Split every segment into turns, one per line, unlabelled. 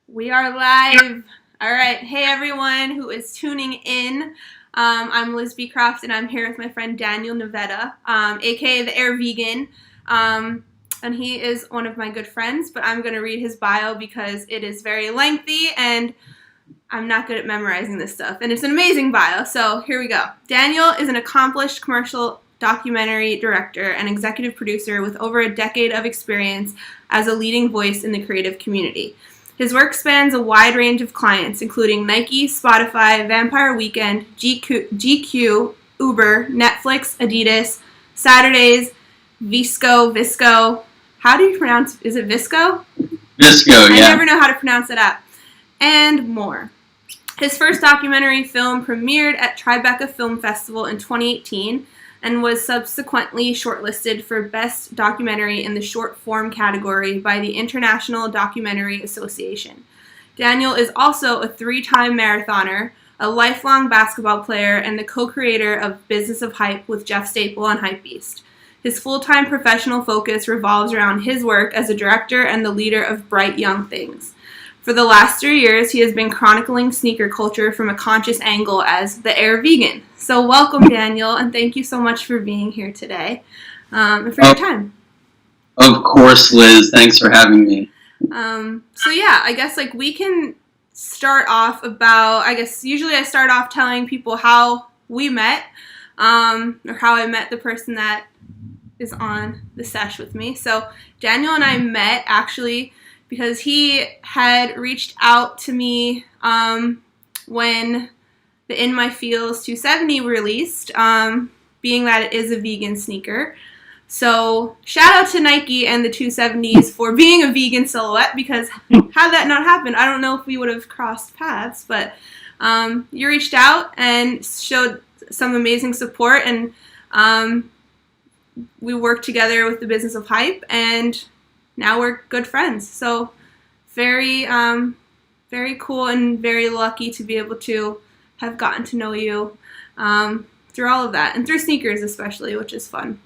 We are live. All right. Hey, everyone who is tuning in. I'm Liz Beecroft, and I'm here with my friend Daniel Navetta, AKA the Air Vegan. And he is one of my good friends, but I'm going to read his bio because it is very lengthy, and I'm not good at memorizing this stuff. And it's an amazing bio, so here we go. Daniel is an accomplished commercial documentary director and executive producer with over a decade of experience as a leading voice in the creative community. His work spans a wide range of clients, including Nike, Spotify, Vampire Weekend, GQ, Uber, Netflix, Adidas, Saturdays, VSCO. How do you pronounce? Is it VSCO?
VSCO, yeah.
I never know how to pronounce it out. And more. His first documentary film premiered at Tribeca Film Festival in 2018 and was subsequently shortlisted for Best Documentary in the Short Form category by the International Documentary Association. Daniel is also a 3-time marathoner, a lifelong basketball player, and the co-creator of Business of Hype with Jeff Staple and Hypebeast. His full-time professional focus revolves around his work as a director and the leader of Bryght Young Things. For the last 3 years, he has been chronicling sneaker culture from a conscious angle as the Air Vegan. So welcome, Daniel, and thank you so much for being here today and for your time.
Of course, Liz. Thanks for having me.
I guess we can start off usually I start off telling people how we met or how I met the person that is on the sesh with me. So Daniel and I met actually because he had reached out to me when the In My Feels 270 released, being that it is a vegan sneaker. So shout out to Nike and the 270s for being a vegan silhouette, because had that not happened, I don't know if we would have crossed paths, but you reached out and showed some amazing support, and we worked together with the Business of Hype, and now we're good friends. So very, very cool and very lucky to be able to have gotten to know you through all of that, and through sneakers especially, which is fun.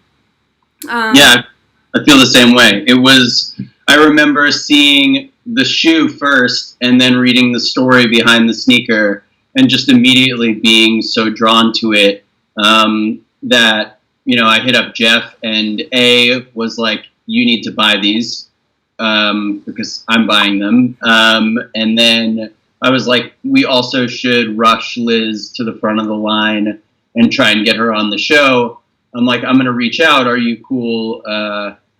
Yeah, I feel the same way. I remember seeing the shoe first and then reading the story behind the sneaker and just immediately being so drawn to it that, I hit up Jeff, and A was like, you need to buy these because I'm buying them. And then I was like, we also should rush Liz to the front of the line and try and get her on the show. I'm like, I'm going to reach out. Are you cool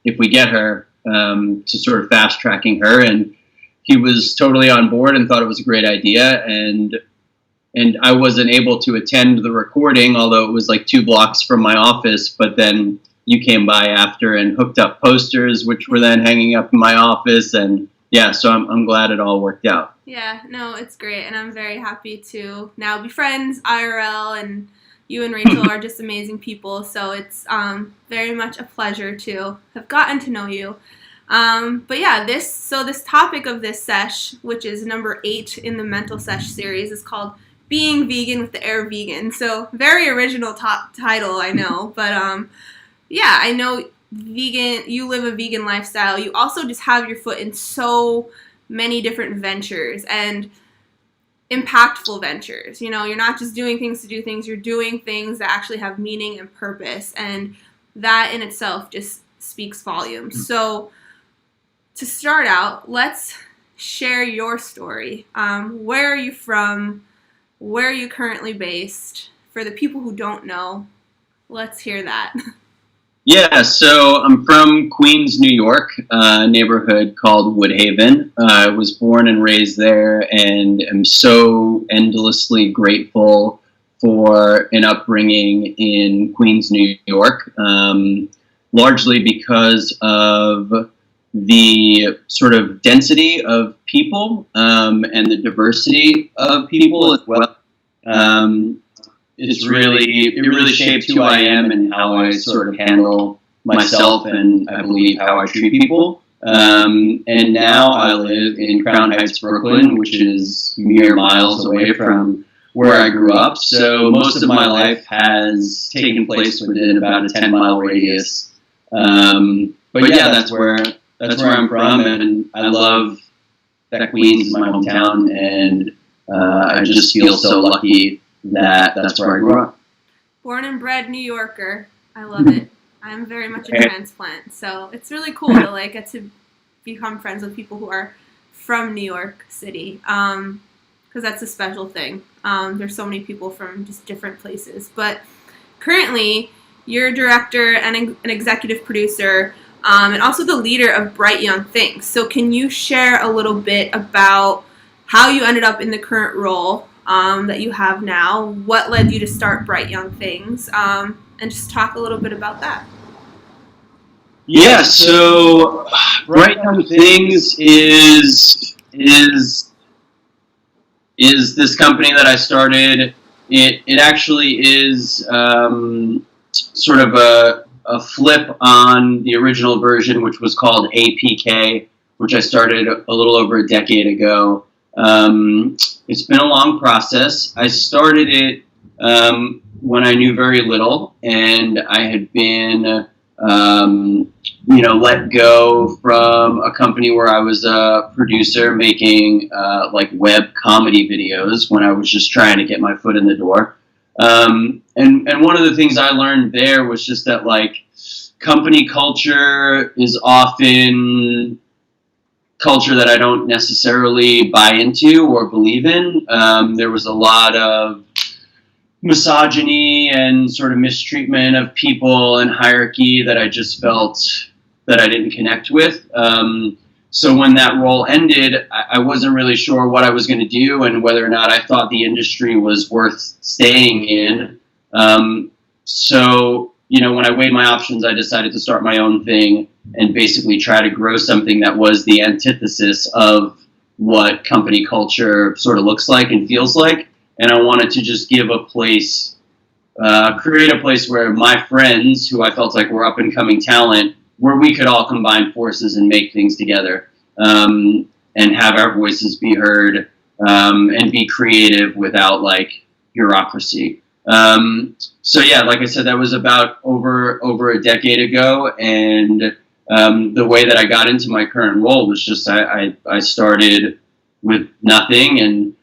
if we get her to sort of fast tracking her? And he was totally on board and thought it was a great idea. And I wasn't able to attend the recording, although it was 2 blocks from my office. But then you came by after and hooked up posters, which were then hanging up in my office. And yeah, so I'm glad it all worked out.
Yeah, no, it's great. And I'm very happy to now be friends IRL, and you and Rachel are just amazing people. So it's very much a pleasure to have gotten to know you. But yeah, this topic of this sesh, which is number 8 in the Mentl.Sesh series, is called Being Vegan with the Air Vegan. So very original title, I know. But yeah, I know you live a vegan lifestyle. You also just have your foot in so many different ventures and impactful ventures. You're not just doing things to do things. You're doing things that actually have meaning and purpose. And that in itself just speaks volumes. So to start out, let's share your story. Where are you from? Where are you currently based? For the people who don't know, let's hear that.
Yeah, so I'm from Queens, New York, a neighborhood called Woodhaven. I was born and raised there, and am so endlessly grateful for an upbringing in Queens, New York, largely because of the sort of density of people and the diversity of people as well. It really shaped who I am and how I sort of handle myself, and I believe how I treat people. And now I live in Crown Heights, Brooklyn, which is mere miles away from where I grew up. So most of my life has taken place within about a 10-mile radius. But yeah, that's where I'm from, and I love that Queens is my hometown, and I just feel so lucky that that's where I grew up.
Born and bred New Yorker. I love it. I'm very much a transplant, so it's really cool to like get to become friends with people who are from New York City, because that's a special thing. There's so many people from just different places, but currently you're a director and an executive producer, and also the leader of Bryght Young Things. So can you share a little bit about how you ended up in the current role that you have now? What led you to start Bryght Young Things? And just talk a little bit about that.
Yeah, so Bryght Young Things is this company that I started. It actually is sort of a flip on the original version, which was called APK, which I started a little over a decade ago. It's been a long process. I started it when I knew very little, and I had been let go from a company where I was a producer making like web comedy videos when I was just trying to get my foot in the door. And one of the things I learned there was just that like company culture is often culture that I don't necessarily buy into or believe in. There was a lot of misogyny and sort of mistreatment of people and hierarchy that I just felt that I didn't connect with. So when that role ended, I wasn't really sure what I was going to do and whether or not I thought the industry was worth staying in. So, when I weighed my options, I decided to start my own thing and basically try to grow something that was the antithesis of what company culture sort of looks like and feels like. And I wanted to just give a place, create a place where my friends, who I felt like were up-and-coming talent, where we could all combine forces and make things together, and have our voices be heard, and be creative without, like, bureaucracy. So yeah, like I said, that was about over a decade ago, and the way that I got into my current role was just I started with nothing and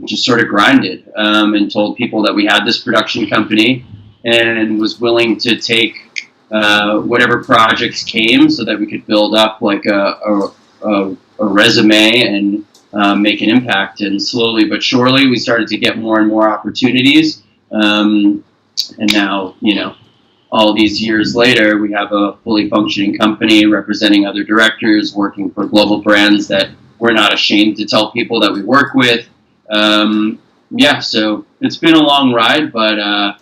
just sort of grinded, and told people that we had this production company and was willing to take whatever projects came so that we could build up like a resume and make an impact. And slowly but surely we started to get more and more opportunities, and now all these years later we have a fully functioning company representing other directors, working for global brands that we're not ashamed to tell people that we work with. So it's been a long ride, but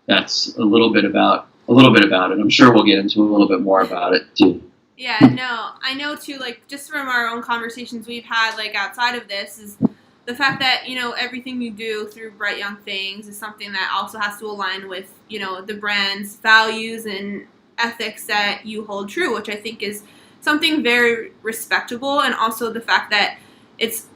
that's a little bit about it. I'm sure we'll get into a little bit more about it too.
Yeah, no, I know too, like, just from our own conversations we've had, like, outside of this, is the fact that, everything you do through Bryght Young Things is something that also has to align with, the brand's values and ethics that you hold true, which I think is something very respectable. And also the fact that it's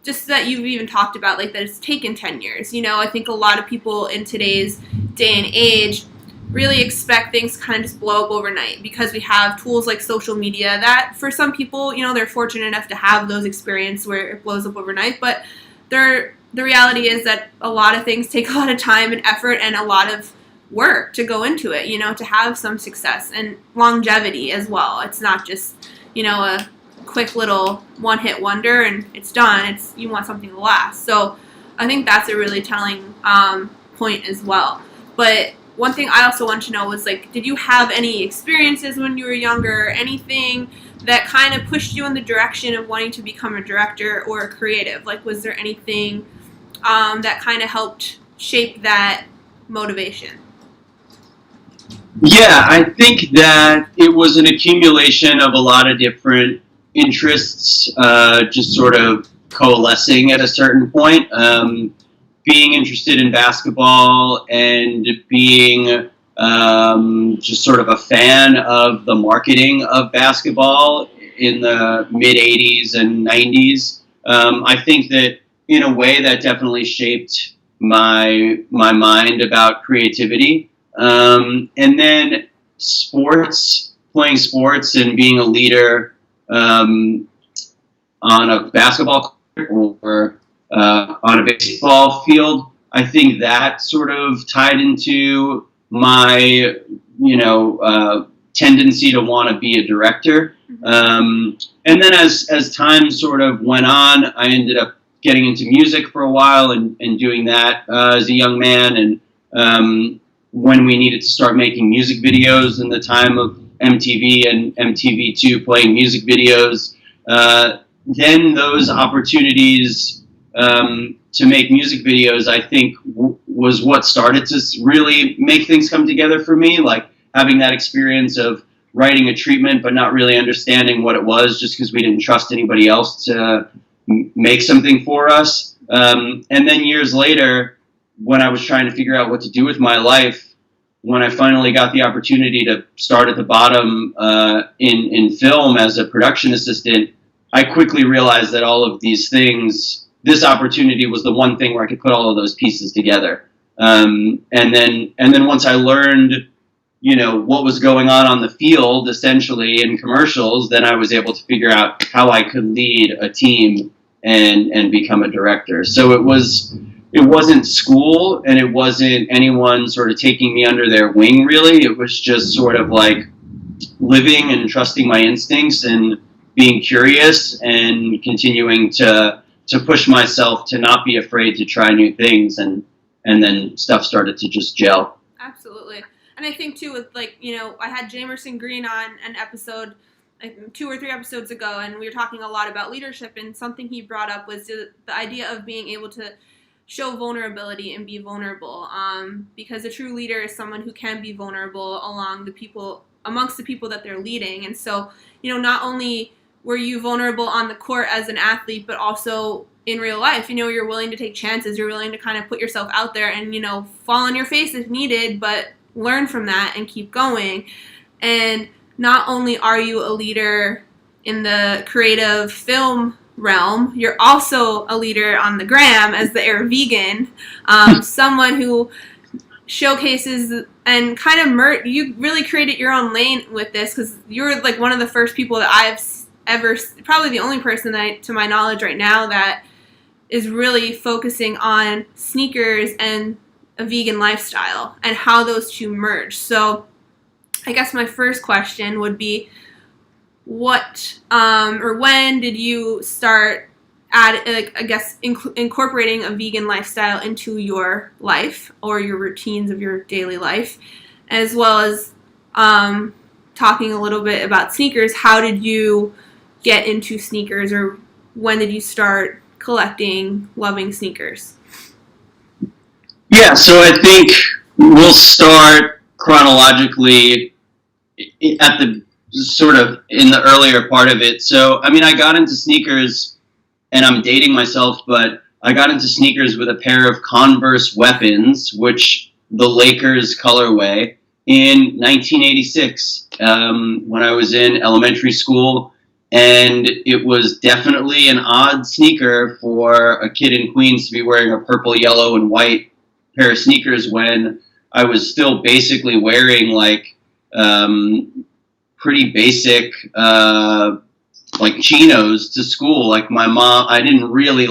just that you've even talked about, like, that it's taken 10 years. I think a lot of people in today's day and age really expect things to kind of just blow up overnight because we have tools like social media that for some people, they're fortunate enough to have those experiences where it blows up overnight. But the reality is that a lot of things take a lot of time and effort and a lot of work to go into it, to have some success and longevity as well. It's not just, a quick little one-hit wonder and it's done. You want something to last. So I think that's a really telling point as well. But one thing I also want to know was, like, did you have any experiences when you were younger, anything that kind of pushed you in the direction of wanting to become a director or a creative? Like, was there anything that kind of helped shape that motivation?
Yeah, I think that it was an accumulation of a lot of different interests, just sort of coalescing at a certain point. Being interested in basketball and being just sort of a fan of the marketing of basketball in the mid-'80s and '90s. I think that in a way that definitely shaped my mind about creativity. And then playing sports and being a leader on on a basketball court or on a baseball field. I think that sort of tied into my, tendency to want to be a director. And then as time sort of went on, I ended up getting into music for a while and doing that as a young man. And when we needed to start making music videos in the time of MTV and MTV2 playing music videos, then those opportunities to make music videos, I think, was what started to really make things come together for me, like having that experience of writing a treatment but not really understanding what it was just because we didn't trust anybody else to make something for us. And then years later, when I was trying to figure out what to do with my life, when I finally got the opportunity to start at the bottom in film as a production assistant, I quickly realized that all of these things, this opportunity was the one thing where I could put all of those pieces together. And then once I learned, what was going on the field, essentially, in commercials, then I was able to figure out how I could lead a team and become a director. So it wasn't school, and it wasn't anyone sort of taking me under their wing, really. It was just sort of like living and trusting my instincts and being curious and continuing to push myself to not be afraid to try new things, and then stuff started to just gel.
Absolutely. And I think, too, with, I had Jamerson Green on an episode, 2 or 3 episodes ago, and we were talking a lot about leadership, and something he brought up was the idea of being able to show vulnerability and be vulnerable, because a true leader is someone who can be vulnerable amongst the people that they're leading. And so, not only were you vulnerable on the court as an athlete, but also in real life, you're willing to take chances, you're willing to kind of put yourself out there and, fall on your face if needed, but learn from that and keep going. And not only are you a leader in the creative film realm, you're also a leader on the gram as the Air Vegan, someone who showcases and kind of you really created your own lane with this, because you're like one of the first people that I've ever, probably the only person that, to my knowledge right now, that is really focusing on sneakers and a vegan lifestyle and how those two merge. So I guess my first question would be, what or when did you start incorporating a vegan lifestyle into your life or your routines of your daily life, as well as talking a little bit about sneakers? How did you get into sneakers, or when did you start collecting, loving sneakers?
Yeah, so I think we'll start chronologically at the sort of in the earlier part of it. So, I mean, I got into sneakers, and I'm dating myself, but I got into sneakers with a pair of Converse Weapons, which the Lakers colorway, in 1986, when I was in elementary school. And it was definitely an odd sneaker for a kid in Queens to be wearing a purple, yellow, and white pair of sneakers when I was still basically wearing pretty basic chinos to school. Like my mom, I didn't really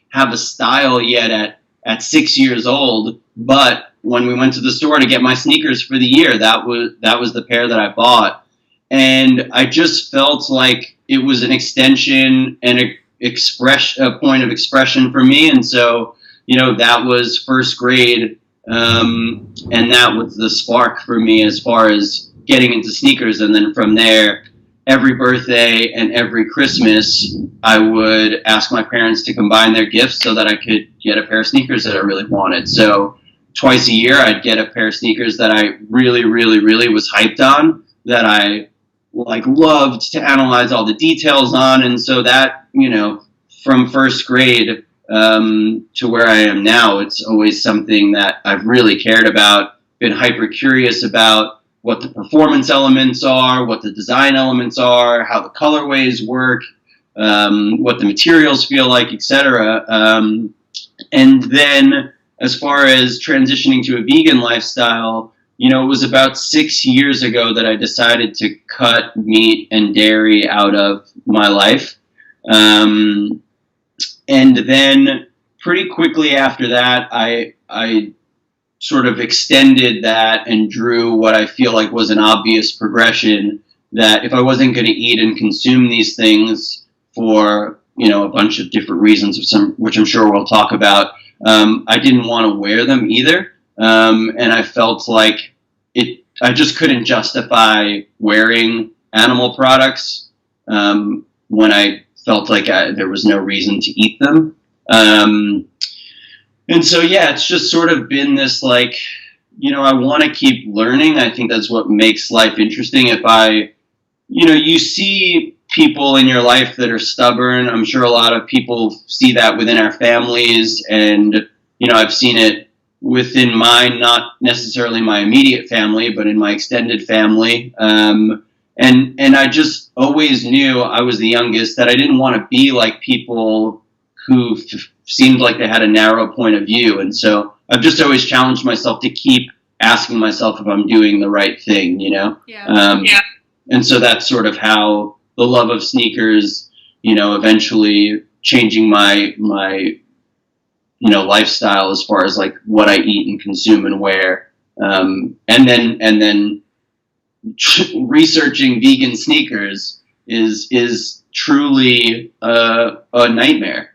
have a style yet at 6 years old, but when we went to the store to get my sneakers for the year, that was the pair that I bought. And I just felt like it was an extension and a point of expression for me. And so, that was first grade, and that was the spark for me as far as getting into sneakers. And then from there, every birthday and every Christmas, I would ask my parents to combine their gifts so that I could get a pair of sneakers that I really wanted. So twice a year, I'd get a pair of sneakers that I really, really, really was hyped on, that I loved to analyze all the details on. And so that, from first grade to where I am now, it's always something that I've really cared about, been hyper curious about what the performance elements are, what the design elements are, how the colorways work, what the materials feel like, etc. And then as far as transitioning to a vegan lifestyle, it was about 6 years ago that I decided to cut meat and dairy out of my life. And then pretty quickly after that, I sort of extended that and drew what I feel like was an obvious progression, that if I wasn't going to eat and consume these things for, a bunch of different reasons, which I'm sure we'll talk about, I didn't want to wear them either. And I felt like I just couldn't justify wearing animal products when I felt like there was no reason to eat them. And so, yeah, it's just sort of been this, like, I want to keep learning. I think that's what makes life interesting. If you see people in your life that are stubborn. I'm sure a lot of people see that within our families. And, I've seen it within mine, not necessarily my immediate family, but in my extended family. And I just always knew, I was the youngest, that I didn't want to be like people who seemed like they had a narrow point of view. And so I've just always challenged myself to keep asking myself if I'm doing the right thing, Yeah. And so that's sort of how the love of sneakers, eventually changing my lifestyle as far as like what I eat and consume and wear. And then researching vegan sneakers is truly a nightmare.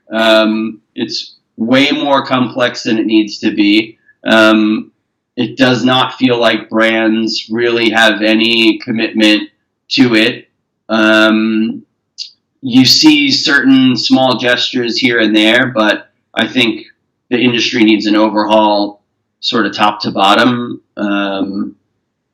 It's way more complex than it needs to be. It does not feel like brands really have any commitment to it. You see certain small gestures here and there, but I think the industry needs an overhaul, sort of top to bottom.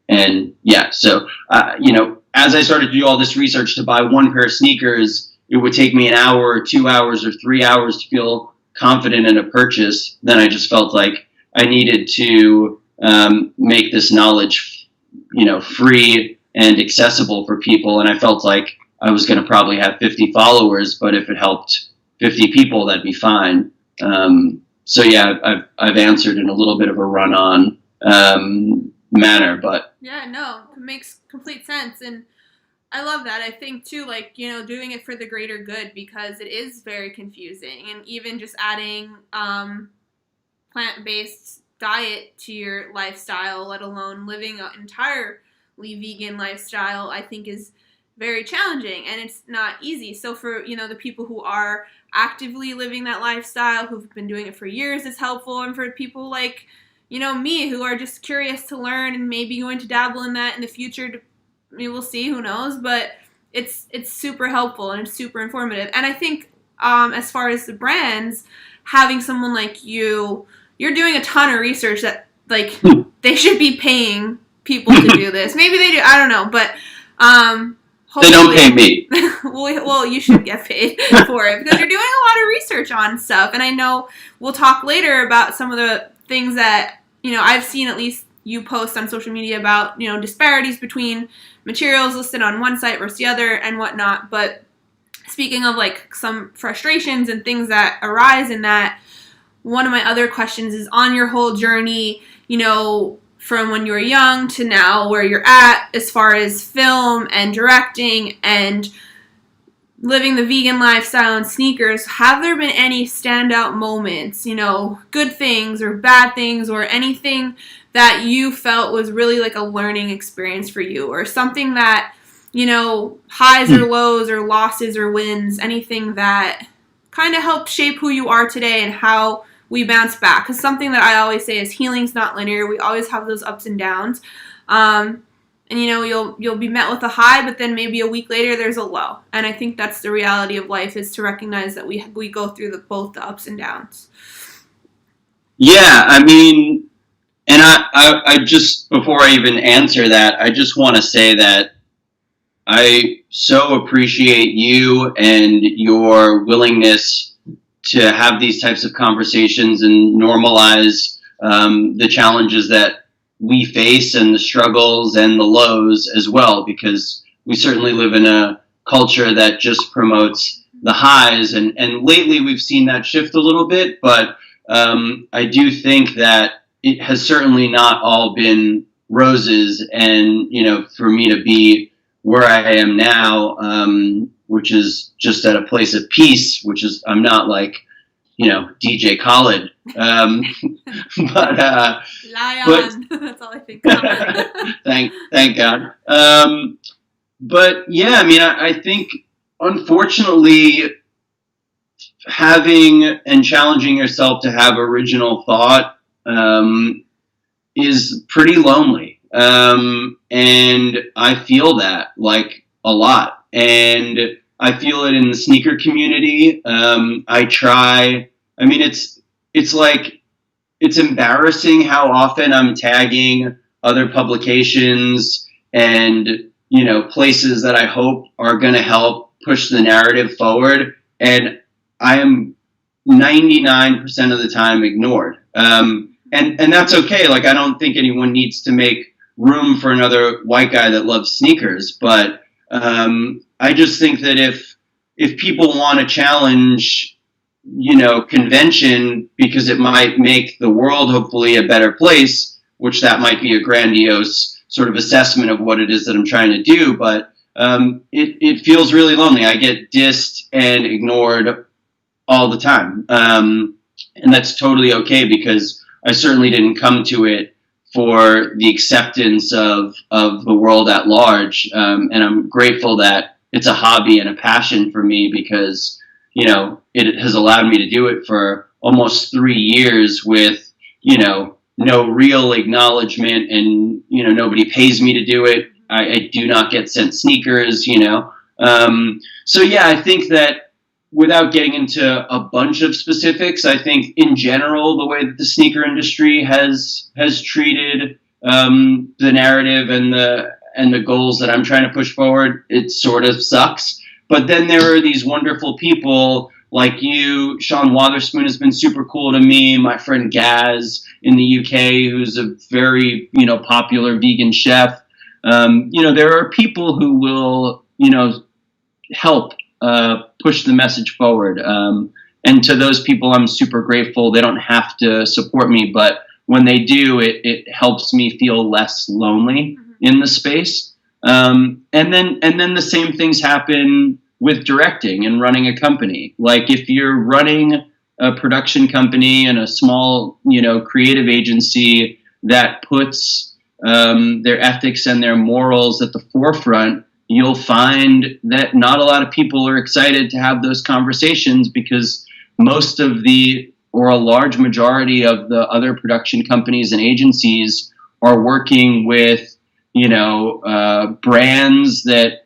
And yeah, so, as I started to do all this research to buy one pair of sneakers, it would take me an hour or 2 hours or 3 hours to feel confident in a purchase. Then I just felt like I needed to make this knowledge, free and accessible for people. And I felt like I was going to probably have 50 followers, but if it helped 50 people, that'd be fine. So yeah, I've answered in a little bit of a run-on manner, but
yeah, no, it makes complete sense. And I love that. I think too, like, doing it for the greater good, because it is very confusing. And even just adding plant-based diet to your lifestyle, let alone living an entirely vegan lifestyle, I think is very challenging, and it's not easy. So for, the people who are actively living that lifestyle, who've been doing it for years, it's helpful. And for people like, me, who are just curious to learn and maybe going to dabble in that in the future, we'll see, who knows, but it's super helpful and it's super informative. And I think as far as the brands, having someone like you're doing a ton of research that, like, they should be paying people to do this. Maybe they do, I don't know, but
they don't pay me.
Well, you should get paid for it, because you're doing a lot of research on stuff. And I know we'll talk later about some of the things that, I've seen, at least you post on social media about, disparities between materials listed on one site versus the other and whatnot. But speaking of, like, some frustrations and things that arise in that, one of my other questions is on your whole journey, from when you were young to now, where you're at as far as film and directing and living the vegan lifestyle and sneakers. Have there been any standout moments, good things or bad things, or anything that you felt was really like a learning experience for you, or something that, highs or lows or losses or wins, anything that kind of helped shape who you are today and how we bounce back? Because something that I always say is healing's not linear. We always have those ups and downs. And you'll be met with a high, but then maybe a week later there's a low. And I think that's the reality of life, is to recognize that we go through both the ups and downs.
Yeah, I mean, and I just, before I even answer that, I just want to say that I so appreciate you and your willingness to have these types of conversations and normalize the challenges that we face and the struggles and the lows as well, because we certainly live in a culture that just promotes the highs, and lately we've seen that shift a little bit, but I do think that it has certainly not all been roses. And, for me to be where I am now, which is just at a place of peace, which is, I'm not like, DJ Khaled. But
Lion. That's all I think about.
thank God. But yeah, I mean, I think unfortunately having and challenging yourself to have original thought is pretty lonely. And I feel that like a lot. And I feel it in the sneaker community. It's embarrassing how often I'm tagging other publications and, places that I hope are going to help push the narrative forward. And I am 99% of the time ignored. And that's okay. Like, I don't think anyone needs to make room for another white guy that loves sneakers. But I just think that if people want to challenge, convention because it might make the world hopefully a better place, which that might be a grandiose sort of assessment of what it is that I'm trying to do. But it feels really lonely. I get dissed and ignored all the time. And that's totally okay because I certainly didn't come to it for the acceptance of the world at large. And I'm grateful that it's a hobby and a passion for me because, it has allowed me to do it for almost 3 years with, no real acknowledgement and, nobody pays me to do it. I do not get sent sneakers, So yeah, I think that without getting into a bunch of specifics, I think in general, the way that the sneaker industry has treated the narrative and the goals that I'm trying to push forward, it sort of sucks. But then there are these wonderful people like you. Sean Wotherspoon has been super cool to me. My friend Gaz in the UK, who's a very, popular vegan chef. There are people who will, help push the message forward. And to those people, I'm super grateful. They don't have to support me, but when they do, it helps me feel less lonely in the space. And then the same things happen with directing and running a company. Like if you're running a production company and a small, creative agency that puts their ethics and their morals at the forefront, you'll find that not a lot of people are excited to have those conversations because most of or a large majority of the other production companies and agencies are working with, brands that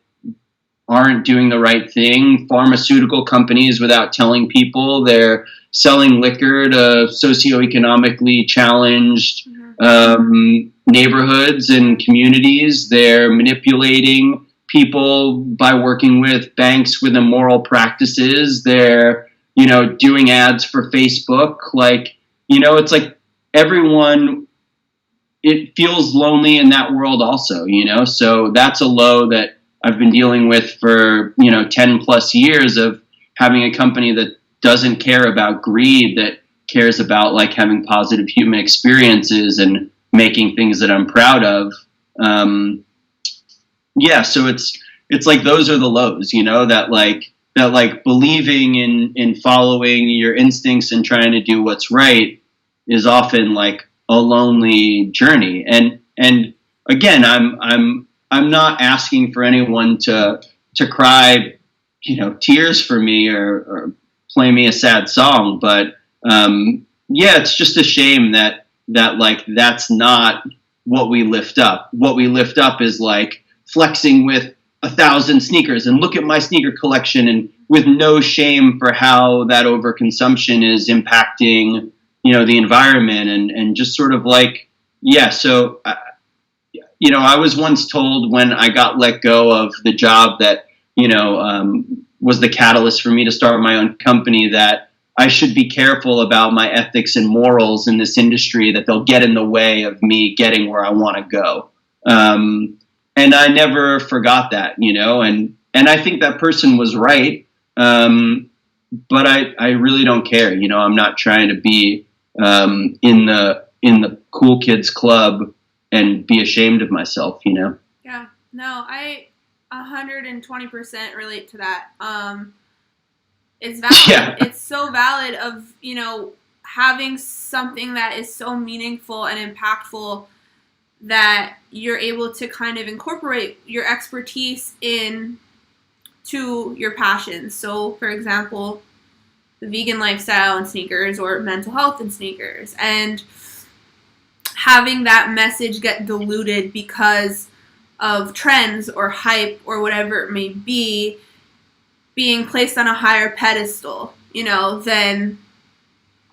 aren't doing the right thing, pharmaceutical companies without telling people they're selling liquor to socioeconomically challenged neighborhoods and communities. They're manipulating people by working with banks with immoral practices. They're, doing ads for Facebook. Like, it's like everyone, it feels lonely in that world also, so that's a low that I've been dealing with for, 10 plus years of having a company that doesn't care about greed, that cares about like having positive human experiences and making things that I'm proud of. So it's like those are the lows, that believing in following your instincts and trying to do what's right is often like a lonely journey. And again, I'm not asking for anyone to cry, tears for me or play me a sad song, but it's just a shame that like that's not what we lift up. What we lift up is like flexing with 1,000 sneakers and look at my sneaker collection, and with no shame for how that overconsumption is impacting, the environment and just sort of like, so, I was once told when I got let go of the job that, was the catalyst for me to start my own company, that I should be careful about my ethics and morals in this industry, that they'll get in the way of me getting where I want to go. And I never forgot that, and I think that person was right. But I really don't care. I'm not trying to be in the cool kids club and be ashamed of myself.
Yeah. No, 120% relate to that. It's valid.
Yeah.
It's so valid of, having something that is so meaningful and impactful that you're able to kind of incorporate your expertise in to your passions. So, for example, the vegan lifestyle and sneakers, or mental health and sneakers, and having that message get diluted because of trends or hype or whatever it may be, being placed on a higher pedestal, than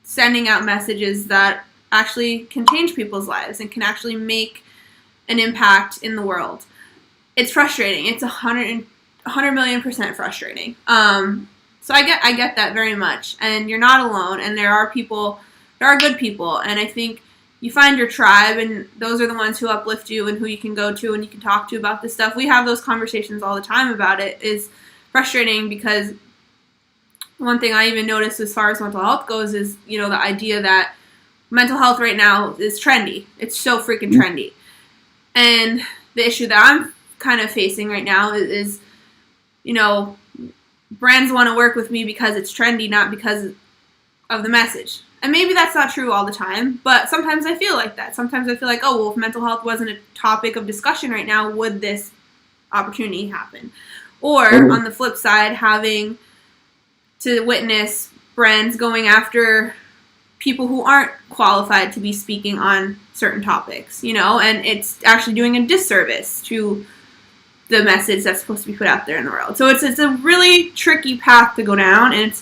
sending out messages that actually can change people's lives and can actually make an impact in the world. It's frustrating. It's 100 million% frustrating. So I get that very much, and you're not alone. And there are good people, and I think you find your tribe, and those are the ones who uplift you and who you can go to and you can talk to about this stuff. We have those conversations all the time about it. Is frustrating because one thing I even noticed as far as mental health goes is, the idea that mental health right now is trendy. It's so freaking trendy. And the issue that I'm kind of facing right now is brands want to work with me because it's trendy, not because of the message. And maybe that's not true all the time, but sometimes I feel like that. Sometimes I feel like, oh, well, if mental health wasn't a topic of discussion right now, would this opportunity happen? Or on the flip side, having to witness brands going after people who aren't qualified to be speaking on certain topics, and it's actually doing a disservice to the message that's supposed to be put out there in the world. So it's a really tricky path to go down, and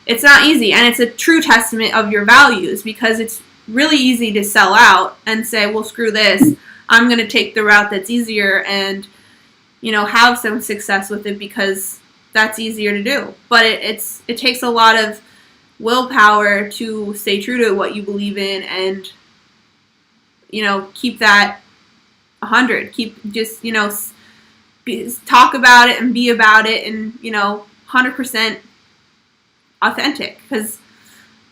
it's not easy, and it's a true testament of your values, because it's really easy to sell out and say, well, screw this, I'm going to take the route that's easier and have some success with it because that's easier to do. But it takes a lot of willpower to stay true to what you believe in and, keep that 100. Keep just, talk about it and be about it and, 100% authentic, because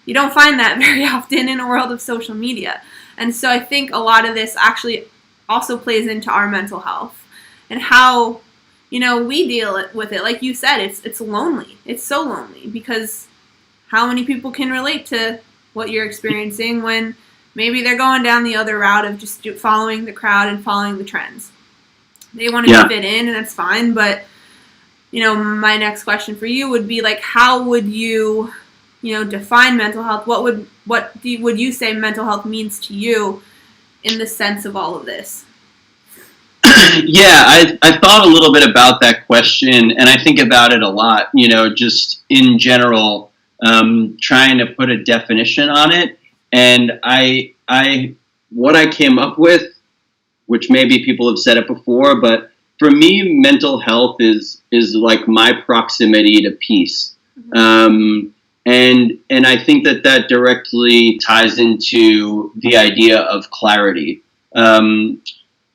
you don't find that very often in a world of social media. And so I think a lot of this actually also plays into our mental health and how, we deal with it. Like you said, it's lonely. It's so lonely, because how many people can relate to what you're experiencing when maybe they're going down the other route of just following the crowd and following the trends? They want to fit in, and that's fine. But, my next question for you would be, like, how would you, define mental health? What would you say mental health means to you in the sense of all of this?
Yeah, I thought a little bit about that question, and I think about it a lot, just in general, trying to put a definition on it. And what I came up with, which maybe people have said it before, but for me, mental health is like my proximity to peace. And I think that directly ties into the idea of clarity.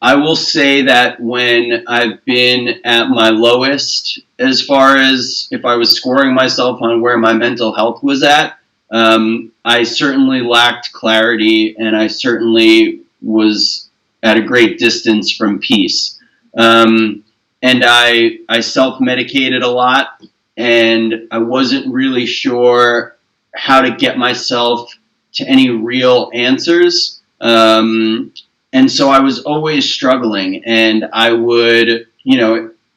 I will say that when I've been at my lowest, as far as if I was scoring myself on where my mental health was at, I certainly lacked clarity, and I certainly was at a great distance from peace. And I self-medicated a lot, and I wasn't really sure how to get myself to any real answers. And so I was always struggling, and I would,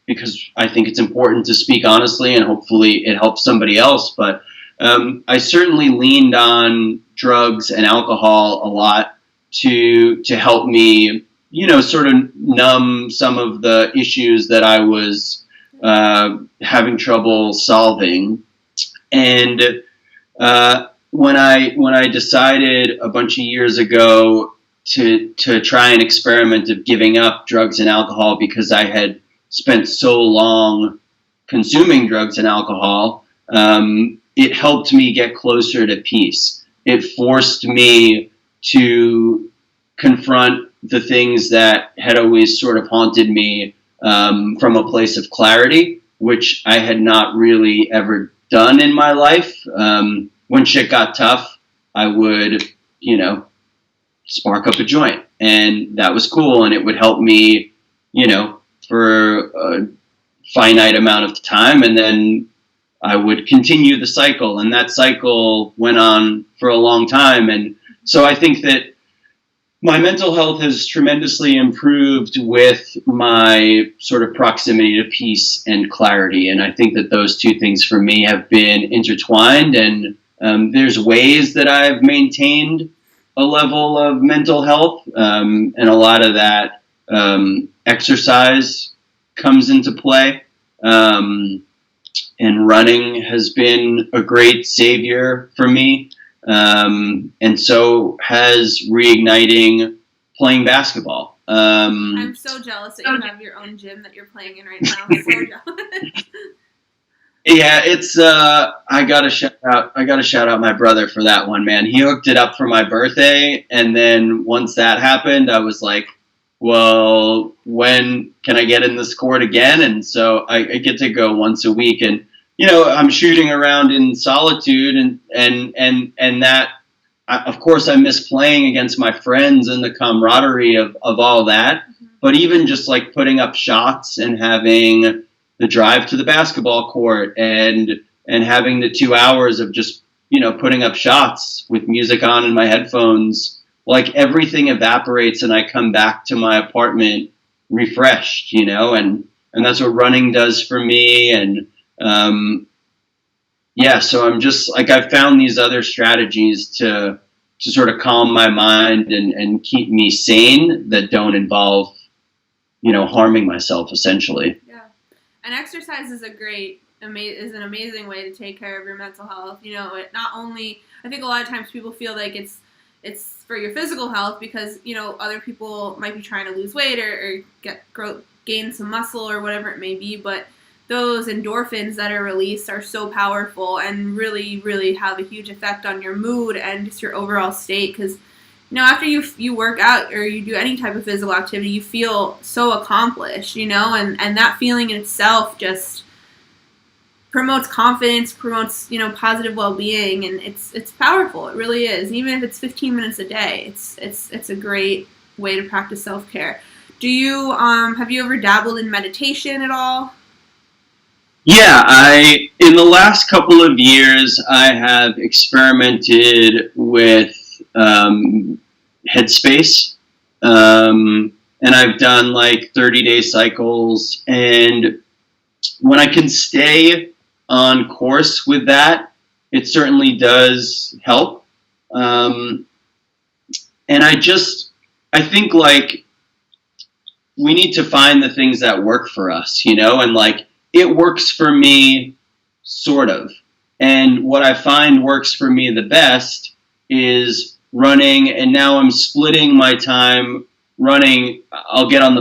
because I think it's important to speak honestly, and hopefully it helps somebody else, but I certainly leaned on drugs and alcohol a lot to help me, sort of numb some of the issues that I was having trouble solving. And when I decided a bunch of years ago to try an experiment of giving up drugs and alcohol, because I had spent so long consuming drugs and alcohol, it helped me get closer to peace. It forced me to confront the things that had always sort of haunted me from a place of clarity, which I had not really ever done in my life. When shit got tough, I would, spark up a joint, and that was cool, and it would help me, for finite amount of time, and then I would continue the cycle, and that cycle went on for a long time. And so I think that my mental health has tremendously improved with my sort of proximity to peace and clarity. And I think that those two things for me have been intertwined. And there's ways that I've maintained a level of mental health. And a lot of that exercise comes into play. And running has been a great savior for me. And so has reigniting playing basketball.
I'm so jealous that you have your own gym that you're playing in right now. I'm so jealous.
Yeah, it's I gotta shout out my brother for that one, man. He hooked it up for my birthday, and then once that happened, I was like, well, when can I get in this court again? And so I get to go once a week, and I'm shooting around in solitude, and that, of course, I miss playing against my friends and the camaraderie of all that. Mm-hmm. But even just like putting up shots and having the drive to the basketball court and having the 2 hours of just, putting up shots with music on in my headphones, like everything evaporates and I come back to my apartment refreshed, and that's what running does for me. And, so I'm just like, I've found these other strategies to sort of calm my mind and keep me sane that don't involve, harming myself essentially.
Yeah. And exercise is is an amazing way to take care of your mental health. It not only, I think a lot of times people feel like it's for your physical health because, other people might be trying to lose weight or gain some muscle or whatever it may be, but those endorphins that are released are so powerful and really, really have a huge effect on your mood and just your overall state. Because, after you work out or you do any type of physical activity, you feel so accomplished, and that feeling in itself just promotes confidence, promotes, positive well-being, and it's powerful. It really is. Even if it's 15 minutes a day, it's a great way to practice self-care. Do you, have you ever dabbled in meditation at all?
Yeah, in the last couple of years, I have experimented with Headspace, and I've done like 30-day cycles, and when I can stay on course with that, it certainly does help. And I think like we need to find the things that work for us, and like, it works for me, sort of. And what I find works for me the best is running, and now I'm splitting my time running. I'll get on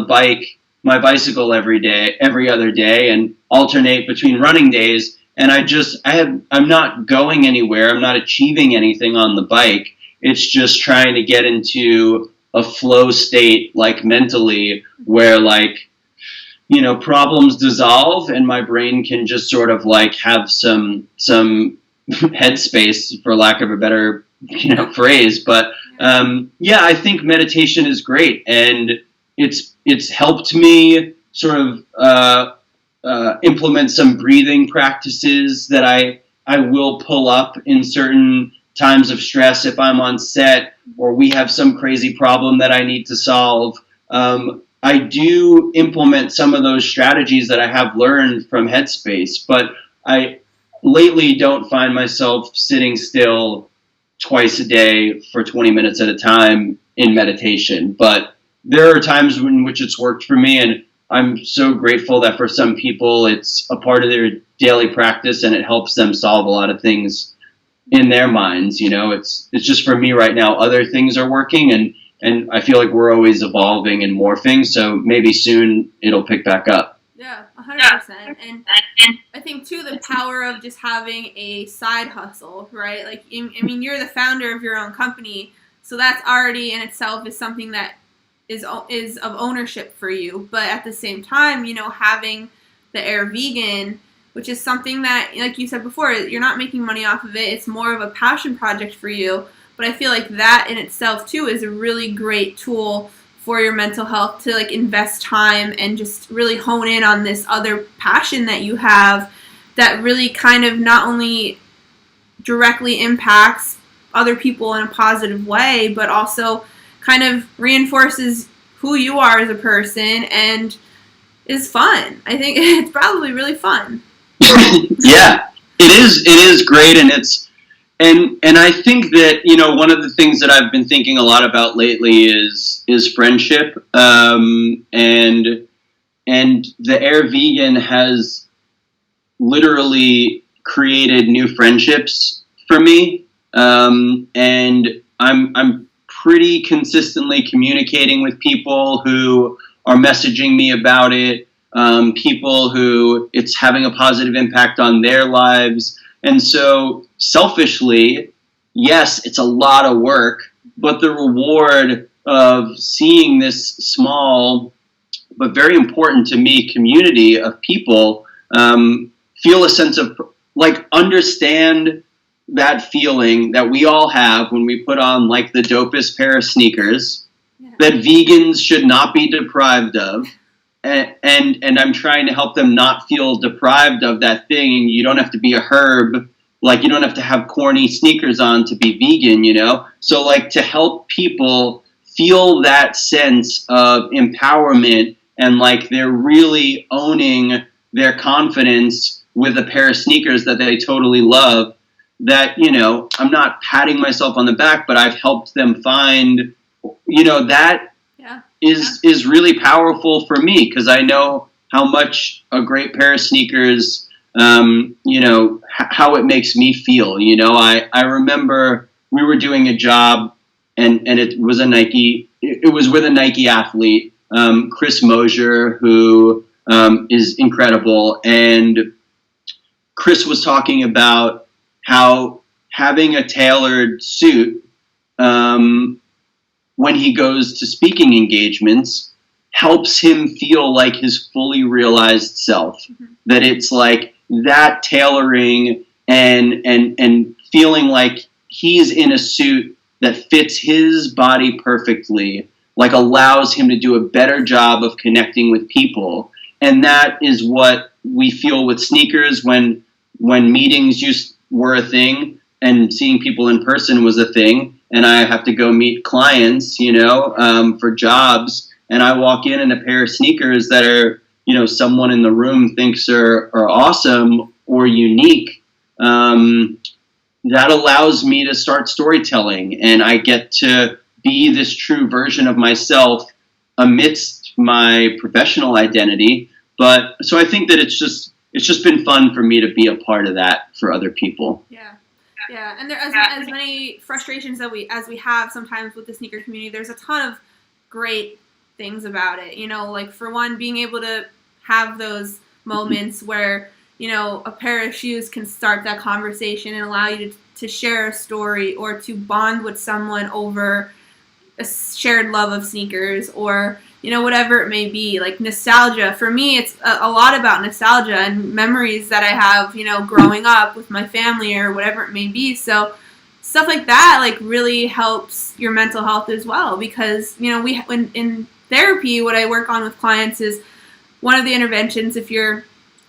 my bicycle every other day, and alternate between running days. And I'm not going anywhere. I'm not achieving anything on the bike. It's just trying to get into a flow state, like mentally, where like, problems dissolve and my brain can just sort of like have some headspace, for lack of a better, phrase. But, I think meditation is great, and it's helped me sort of, implement some breathing practices that I will pull up in certain times of stress if I'm on set or we have some crazy problem that I need to solve. I do implement some of those strategies that I have learned from Headspace, but I lately don't find myself sitting still twice a day for 20 minutes at a time in meditation. But there are times in which it's worked for me, and I'm so grateful that for some people it's a part of their daily practice and it helps them solve a lot of things in their minds. It's just for me right now, other things are working, and I feel like we're always evolving and morphing, so maybe soon it'll pick back up.
Yeah, 100%. And I think, too, the power of just having a side hustle, right? Like, I mean, you're the founder of your own company, so that's already in itself is something that is of ownership for you. But at the same time, having the Air Vegan, which is something that, like you said before, you're not making money off of it. It's more of a passion project for you. But I feel like that in itself, too, is a really great tool for your mental health to like invest time and just really hone in on this other passion that you have that really kind of not only directly impacts other people in a positive way, but also kind of reinforces who you are as a person and is fun. I think it's probably really fun.
Yeah, it is great, and and I think that, you know, one of the things that I've been thinking a lot about lately is friendship, and the Air Vegan has literally created new friendships for me, and I'm pretty consistently communicating with people who are messaging me about it, people who it's having a positive impact on their lives. And so selfishly, yes, it's a lot of work, but the reward of seeing this small but very important to me community of people feel a sense of, like, understand that feeling that we all have when we put on, like, the dopest pair of sneakers, that vegans should not be deprived of. And I'm trying to help them not feel deprived of that thing. You don't have to be a herb. Like, you don't have to have corny sneakers on to be vegan, you know? So, like, to help people feel that sense of empowerment and, like, they're really owning their confidence with a pair of sneakers that they totally love, that, you know, I'm not patting myself on the back, but I've helped them find, you know, that is really powerful for me, because I know how much a great pair of sneakers, you know, how it makes me feel. You know, I remember we were doing a job, and it was it was with a Nike athlete, Chris Mosier, who is incredible. And Chris was talking about how having a tailored suit, when he goes to speaking engagements, helps him feel like his fully realized self. Mm-hmm. That it's like that tailoring and feeling like he's in a suit that fits his body perfectly, like, allows him to do a better job of connecting with people. And that is what we feel with sneakers when meetings were a thing and seeing people in person was a thing. And I have to go meet clients, you know, for jobs, and I walk in a pair of sneakers that are, you know, someone in the room thinks are awesome or unique. That allows me to start storytelling, and I get to be this true version of myself amidst my professional identity. But so I think that it's just been fun for me to be a part of that for other people.
Yeah, and there as many frustrations that we have sometimes with the sneaker community, there's a ton of great things about it. You know, like, for one, being able to have those moments where, you know, a pair of shoes can start that conversation and allow you to share a story or to bond with someone over a shared love of sneakers, or, you know, whatever it may be. Like, nostalgia. For me, it's a lot about nostalgia and memories that I have, you know, growing up with my family or whatever it may be. So stuff like that, like, really helps your mental health as well, because, you know, when in therapy, what I work on with clients is one of the interventions, if you're,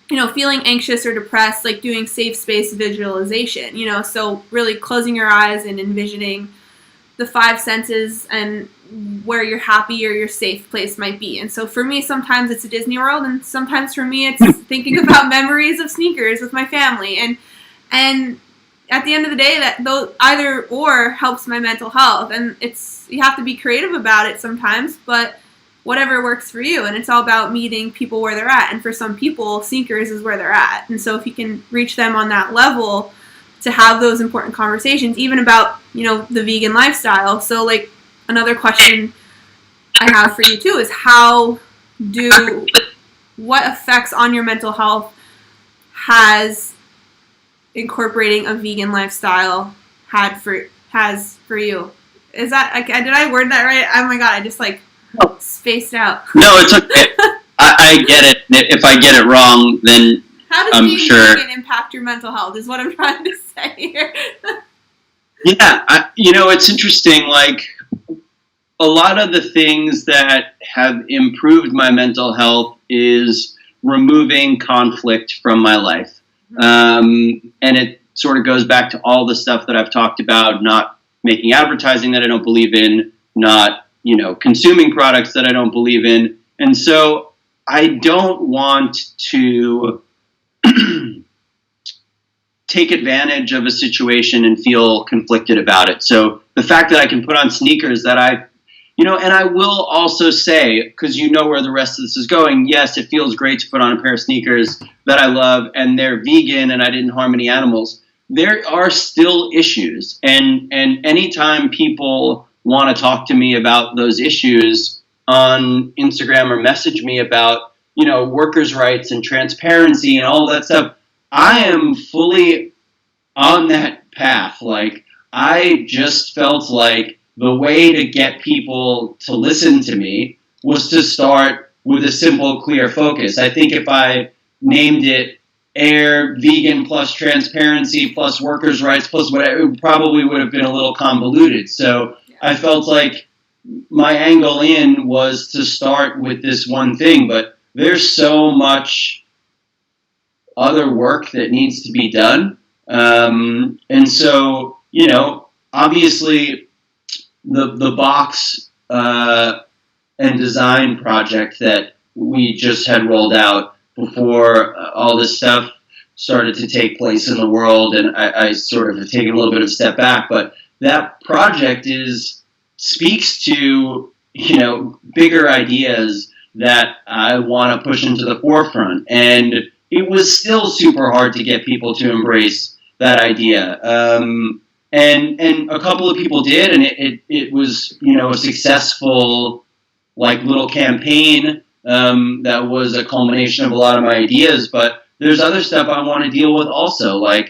you know, feeling anxious or depressed, like, doing safe space visualization, you know, so really closing your eyes and envisioning the five senses and where your happy or your safe place might be. And so for me, sometimes it's a Disney World, and sometimes for me it's thinking about memories of sneakers with my family. And at the end of the day, that those either or helps my mental health. And you have to be creative about it sometimes, but whatever works for you. And it's all about meeting people where they're at. And for some people, sneakers is where they're at. And so if you can reach them on that level to have those important conversations, even about, you know, the vegan lifestyle. So, like, another question I have for you too is what effects on your mental health has incorporating a vegan lifestyle has for you? Is that, did I word that right? Oh my god, I just spaced out.
No, it's okay. I get it. If I get it wrong, then
how does being vegan impact your mental health is what I'm trying to say here.
Yeah, you know, it's interesting, like, a lot of the things that have improved my mental health is removing conflict from my life. And it sort of goes back to all the stuff that I've talked about, not making advertising that I don't believe in, not, consuming products that I don't believe in. And so I don't want to take advantage of a situation and feel conflicted about it. So the fact that I can put on sneakers that and I will also say, because you know where the rest of this is going, yes, it feels great to put on a pair of sneakers that I love and they're vegan and I didn't harm any animals. There are still issues. And anytime people want to talk to me about those issues on Instagram or message me about, workers' rights and transparency and all that stuff, I am fully on that path. Like, I just felt like the way to get people to listen to me was to start with a simple, clear focus. I think if I named it air, vegan plus transparency plus workers' rights plus whatever, it probably would have been a little convoluted. So I felt like my angle in was to start with this one thing, but there's so much other work that needs to be done. And so, obviously the box and design project that we just had rolled out before all this stuff started to take place in the world, and I sort of have taken a little bit of a step back, but that project speaks to, bigger ideas that I want to push into the forefront. And it was still super hard to get people to embrace that idea. And a couple of people did, and it was, a successful, little campaign that was a culmination of a lot of my ideas. But there's other stuff I want to deal with also. I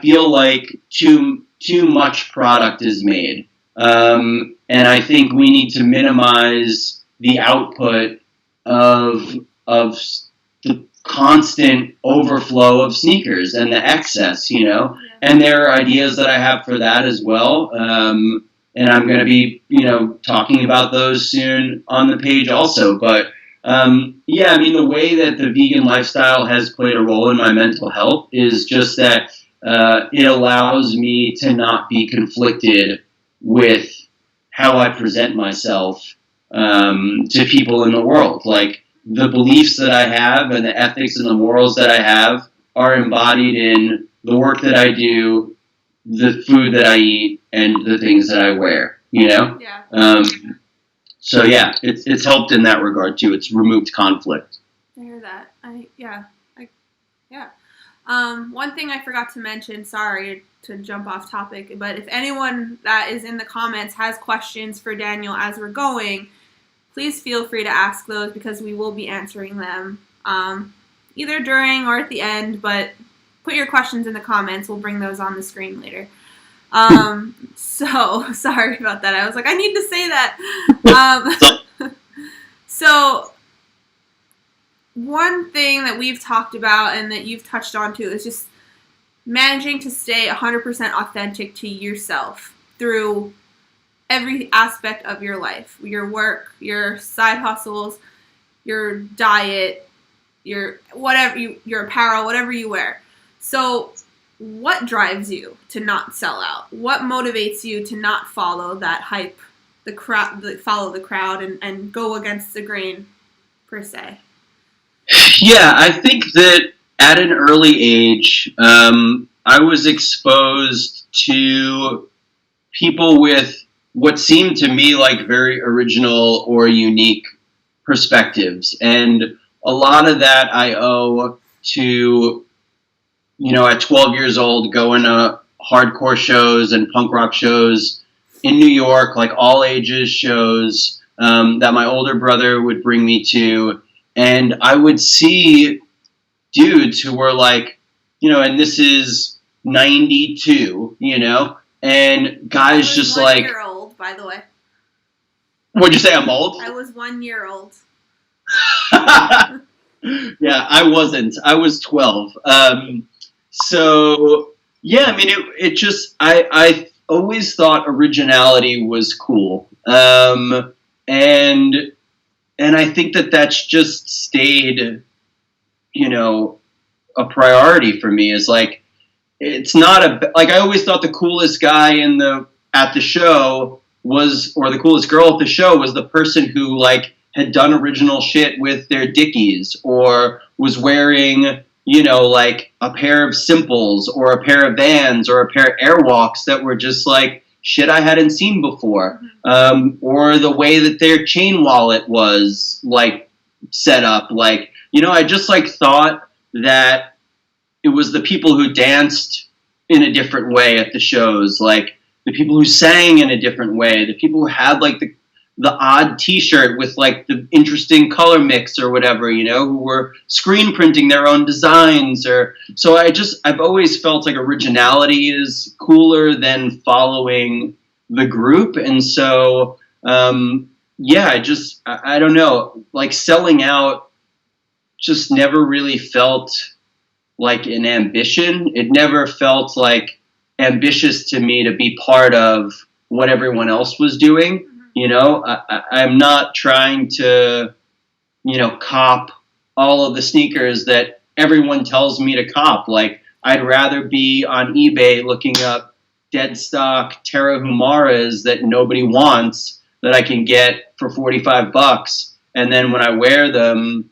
feel like too much product is made. And I think we need to minimize the output of the constant overflow of sneakers and the excess, And there are ideas that I have for that as well. And I'm going to be, talking about those soon on the page also. But, the way that the vegan lifestyle has played a role in my mental health is just that it allows me to not be conflicted with how I present myself to people in the world. Like, the beliefs that I have and the ethics and the morals that I have are embodied in the work that I do, the food that I eat, and the things that I wear, Yeah. So yeah, it's helped in that regard too. It's removed conflict.
I hear that. One thing I forgot to mention, sorry to jump off topic, but if anyone that is in the comments has questions for Daniel as we're going, please feel free to ask those because we will be answering them either during or at the end, but put your questions in the comments. We'll bring those on the screen later. So sorry about that. I was like, I need to say that. So one thing that we've talked about and that you've touched on too is just managing to stay 100% authentic to yourself through every aspect of your life, your work, your side hustles, your diet, your whatever, your apparel, whatever you wear. So what drives you to not sell out? What motivates you to not follow that hype, follow the crowd and go against the grain, per se?
Yeah, I think that at an early age, I was exposed to people with what seemed to me like very original or unique perspectives. And a lot of that I owe to, at 12 years old, going to hardcore shows and punk rock shows in New York, like all ages shows that my older brother would bring me to. And I would see dudes who were like, and this is 92, and guys just like... I was 1 year old,
by the way.
What'd you say, I'm old?
I was 1 year old.
Yeah, I wasn't. I was 12. So, yeah, I mean, it just... I always thought originality was cool. And I think that that's just stayed, a priority for me. Is like, it's not I always thought the coolest guy at the show was, or the coolest girl at the show was the person who like had done original shit with their Dickies, or was wearing, like a pair of Simples or a pair of Vans or a pair of Airwalks that were just like shit I hadn't seen before. Or the way that their chain wallet was like set up. Like, I just like thought that it was the people who danced in a different way at the shows, like the people who sang in a different way, the people who had like the odd t-shirt with like the interesting color mix or whatever, who were screen printing their own designs. Or so I've always felt like originality is cooler than following the group. And so, I don't know, like selling out just never really felt like an ambition. It never felt like ambitious to me to be part of what everyone else was doing. I'm not trying to, cop all of the sneakers that everyone tells me to cop. Like, I'd rather be on eBay looking up dead stock Terra Humaras that nobody wants, that I can get for $45. And then when I wear them,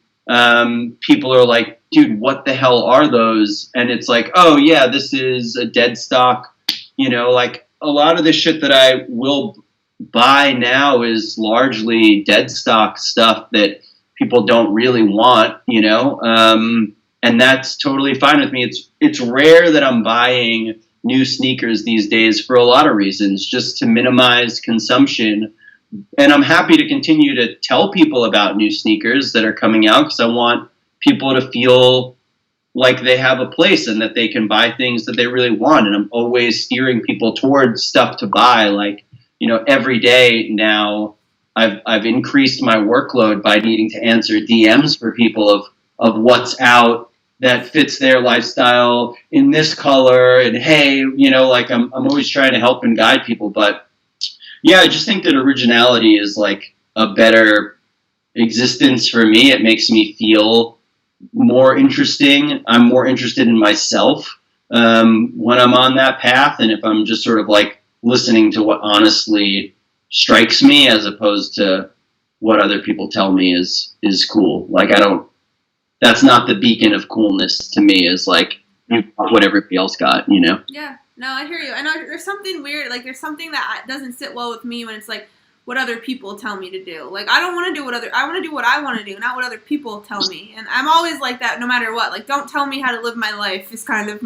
people are like, dude, what the hell are those? And it's like, oh yeah, this is a dead stock. Like a lot of the shit that I will buy now is largely dead stock stuff that people don't really want, and that's totally fine with me. It's rare that I'm buying new sneakers these days for a lot of reasons, just to minimize consumption. And I'm happy to continue to tell people about new sneakers that are coming out, because I want people to feel like they have a place and that they can buy things that they really want. And I'm always steering people towards stuff to buy. Like, every day now I've increased my workload by needing to answer DMs for people of what's out that fits their lifestyle in this color. And hey, like I'm always trying to help and guide people. But yeah, I just think that originality is like a better existence for me. It makes me feel more interesting. I'm more interested in myself when I'm on that path. And if I'm just sort of like listening to what honestly strikes me, as opposed to what other people tell me is cool. Like, that's not the beacon of coolness to me, is like what everybody else got,
Yeah, no, I hear you. I know there's something weird, like there's something that doesn't sit well with me when it's like what other people tell me to do. Like, I don't want to do I want to do what I want to do, not what other people tell me. And I'm always like that no matter what. Like, don't tell me how to live my life is kind of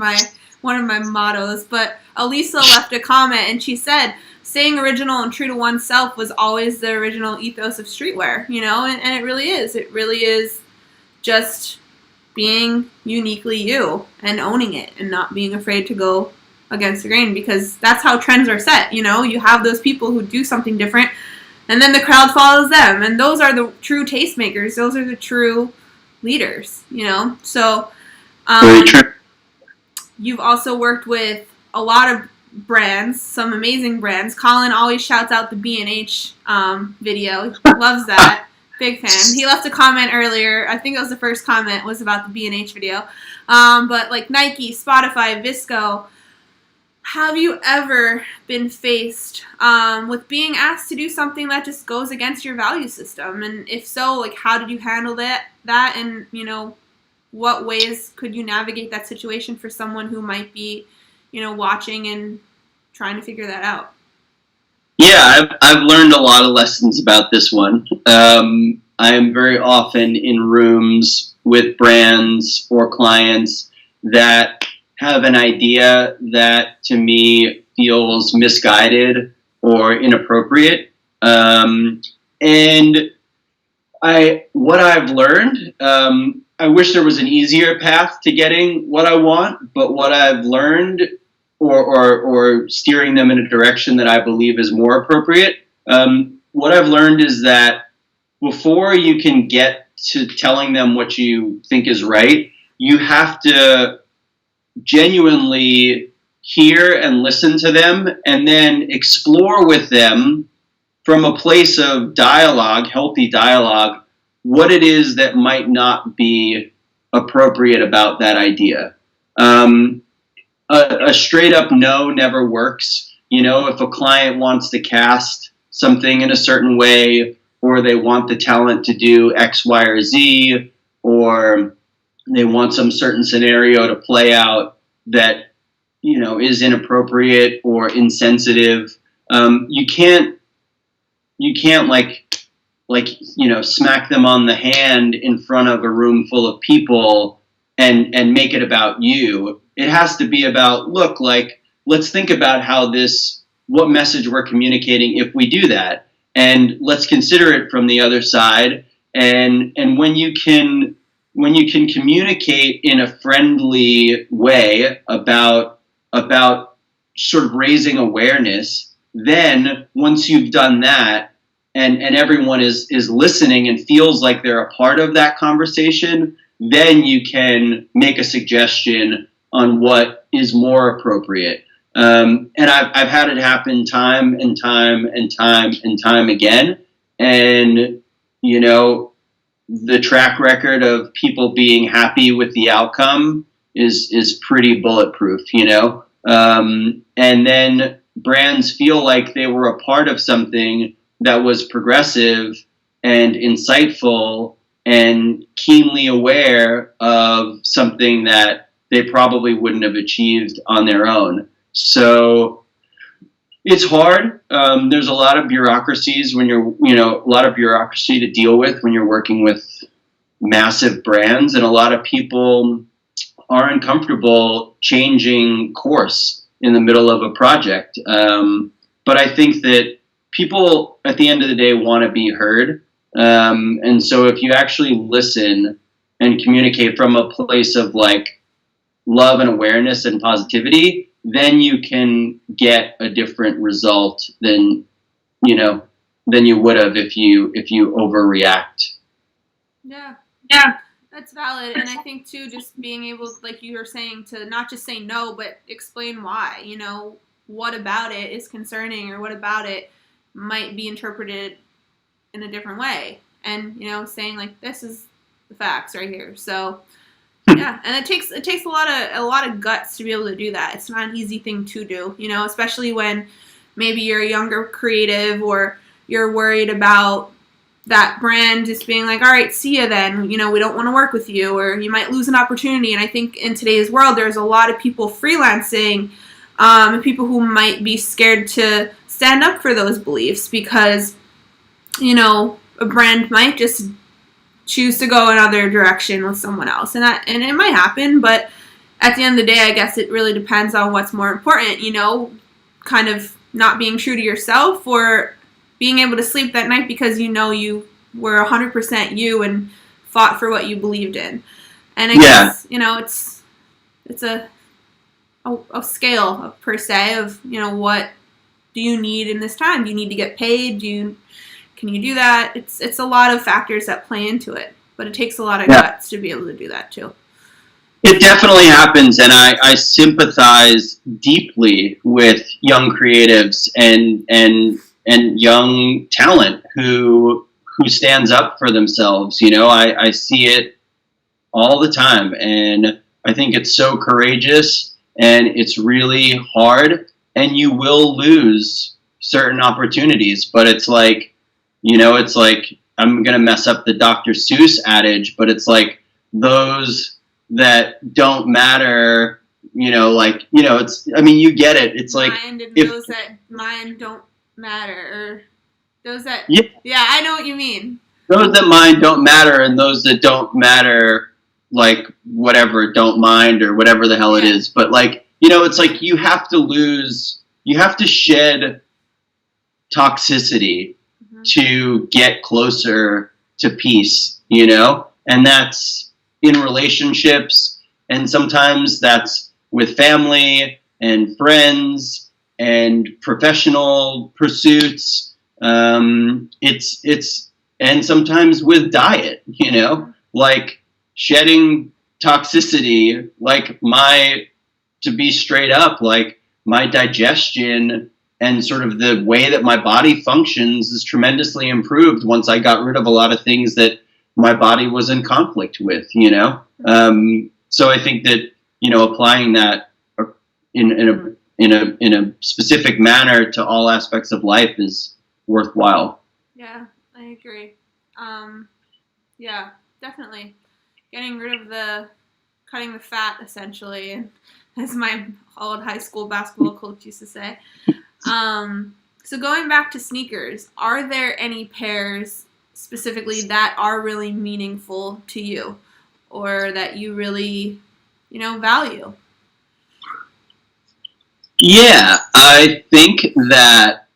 one of my mottos. But Elisa left a comment and she said, staying original and true to oneself was always the original ethos of streetwear, and it really is. It really is just being uniquely you and owning it and not being afraid to go against the grain, because that's how trends are set. You have those people who do something different and then the crowd follows them, and those are the true tastemakers. Those are the true leaders, So
very true.
You've also worked with a lot of brands, some amazing brands. Colin always shouts out the B&H video. He loves that. Big fan. He left a comment earlier. I think it was the first comment was about the B&H video. But like Nike, Spotify, VSCO, have you ever been faced with being asked to do something that just goes against your value system? And if so, like, how did you handle that? And, what ways could you navigate that situation for someone who might be, watching and trying to figure that out?
Yeah, I've learned a lot of lessons about this one. I am very often in rooms with brands or clients that have an idea that to me feels misguided or inappropriate. And what I've learned, I wish there was an easier path to getting what I want, but what I've learned, or steering them in a direction that I believe is more appropriate, what I've learned is that before you can get to telling them what you think is right, you have to genuinely hear and listen to them and then explore with them from a place of dialogue, healthy dialogue, what it is that might not be appropriate about that idea. A straight up no never works. You know, if a client wants to cast something in a certain way, or they want the talent to do X, Y, or Z, or they want some certain scenario to play out that, you know, is inappropriate or insensitive, you can't you know, smack them on the hand in front of a room full of people and make it about you. It has to be about, look, like, let's think about what message we're communicating if we do that, and let's consider it from the other side. And when you can communicate in a friendly way about sort of raising awareness, then once you've done that, and everyone is listening and feels like they're a part of that conversation, then you can make a suggestion on what is more appropriate. And I've had it happen time and time again. And, you know, the track record of people being happy with the outcome is pretty bulletproof, you know? And then brands feel like they were a part of something that was progressive and insightful and keenly aware of something that they probably wouldn't have achieved on their own. So it's hard. There's a lot of bureaucracies a lot of bureaucracy to deal with when you're working with massive brands, and a lot of people are uncomfortable changing course in the middle of a project. But I think that people at the end of the day want to be heard. And so if you actually listen and communicate from a place of like love and awareness and positivity, then you can get a different result than you would have if you overreact.
Yeah. That's valid. And I think too, just being able, like you were saying, to not just say no, but explain why, you know, what about it is concerning, or what about it might be interpreted in a different way. And, you know, saying like, this is the facts right here. So yeah. And it takes a lot of guts to be able to do that. It's not an easy thing to do, you know, especially when maybe you're a younger creative, or you're worried about that brand just being like, all right, see ya then, you know, we don't want to work with you, or you might lose an opportunity. And I think in today's world, there's a lot of people freelancing, people who might be scared to stand up for those beliefs because, you know, a brand might just choose to go another direction with someone else. And it might happen, but at the end of the day, I guess it really depends on what's more important, you know, kind of not being true to yourself, or being able to sleep that night because you know you were 100% you and fought for what you believed in. And I guess, you know, it's a scale per se of, you know, what do you need in this time? Do you need to get paid? Can you do that? It's a lot of factors that play into it, but it takes a lot of guts to be able to do that too.
It definitely happens, and I sympathize deeply with young creatives and young talent who stands up for themselves. You know, I see it all the time, and I think it's so courageous, and it's really hard, and you will lose certain opportunities, but it's like, you know, it's like, I'm going to mess up the Dr. Seuss adage, but it's like those that don't matter, you know, like, you know, it's, I mean, you get it. It's like,
those that mind don't matter, or those that, yeah, I know what you mean.
Those that mind don't matter, and those that don't matter, like, whatever, don't mind, or whatever the hell it is. But like, you know, it's like you have to shed toxicity to get closer to peace, you know? And that's in relationships, and sometimes that's with family and friends and professional pursuits. It's and sometimes with diet, you know, like shedding toxicity, like to be straight up, like my digestion and sort of the way that my body functions is tremendously improved once I got rid of a lot of things that my body was in conflict with, you know? So I think that, you know, applying that in a specific manner to all aspects of life is worthwhile.
Yeah, I agree. Yeah, definitely. Getting rid of cutting the fat, essentially, and as my old high school basketball coach used to say. So going back to sneakers, are there any pairs specifically that are really meaningful to you or that you really, you know, value?
Yeah, I think that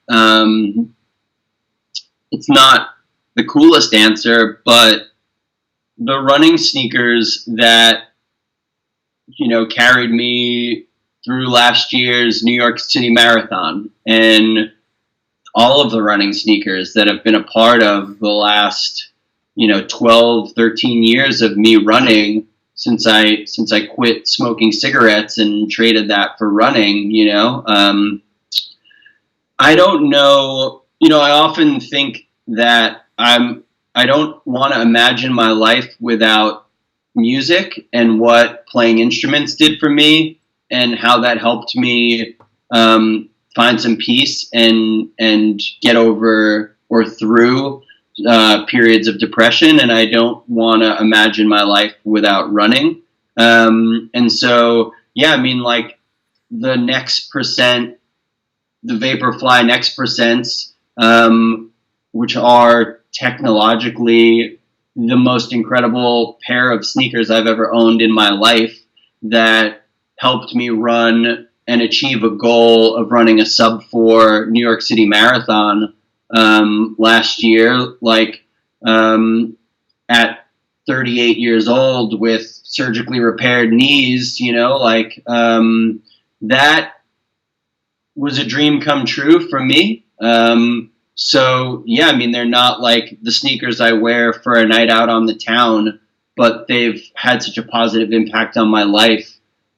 it's not the coolest answer, but the running sneakers that, you know, carried me through last year's New York City Marathon, and all of the running sneakers that have been a part of the last, you know, 12, 13 years of me running since I quit smoking cigarettes and traded that for running, you know. I don't know, you know, I often think that I don't want to imagine my life without music and what playing instruments did for me and how that helped me find some peace and get over or through periods of depression. And I don't want to imagine my life without running. And so, yeah, I mean, like the Next Percent, the Vaporfly Next Percents, which are technologically the most incredible pair of sneakers I've ever owned in my life, that helped me run and achieve a goal of running a sub-4 New York City Marathon last year, like at 38 years old with surgically repaired knees, you know, like that was a dream come true for me. So, yeah, I mean, they're not like the sneakers I wear for a night out on the town, but they've had such a positive impact on my life.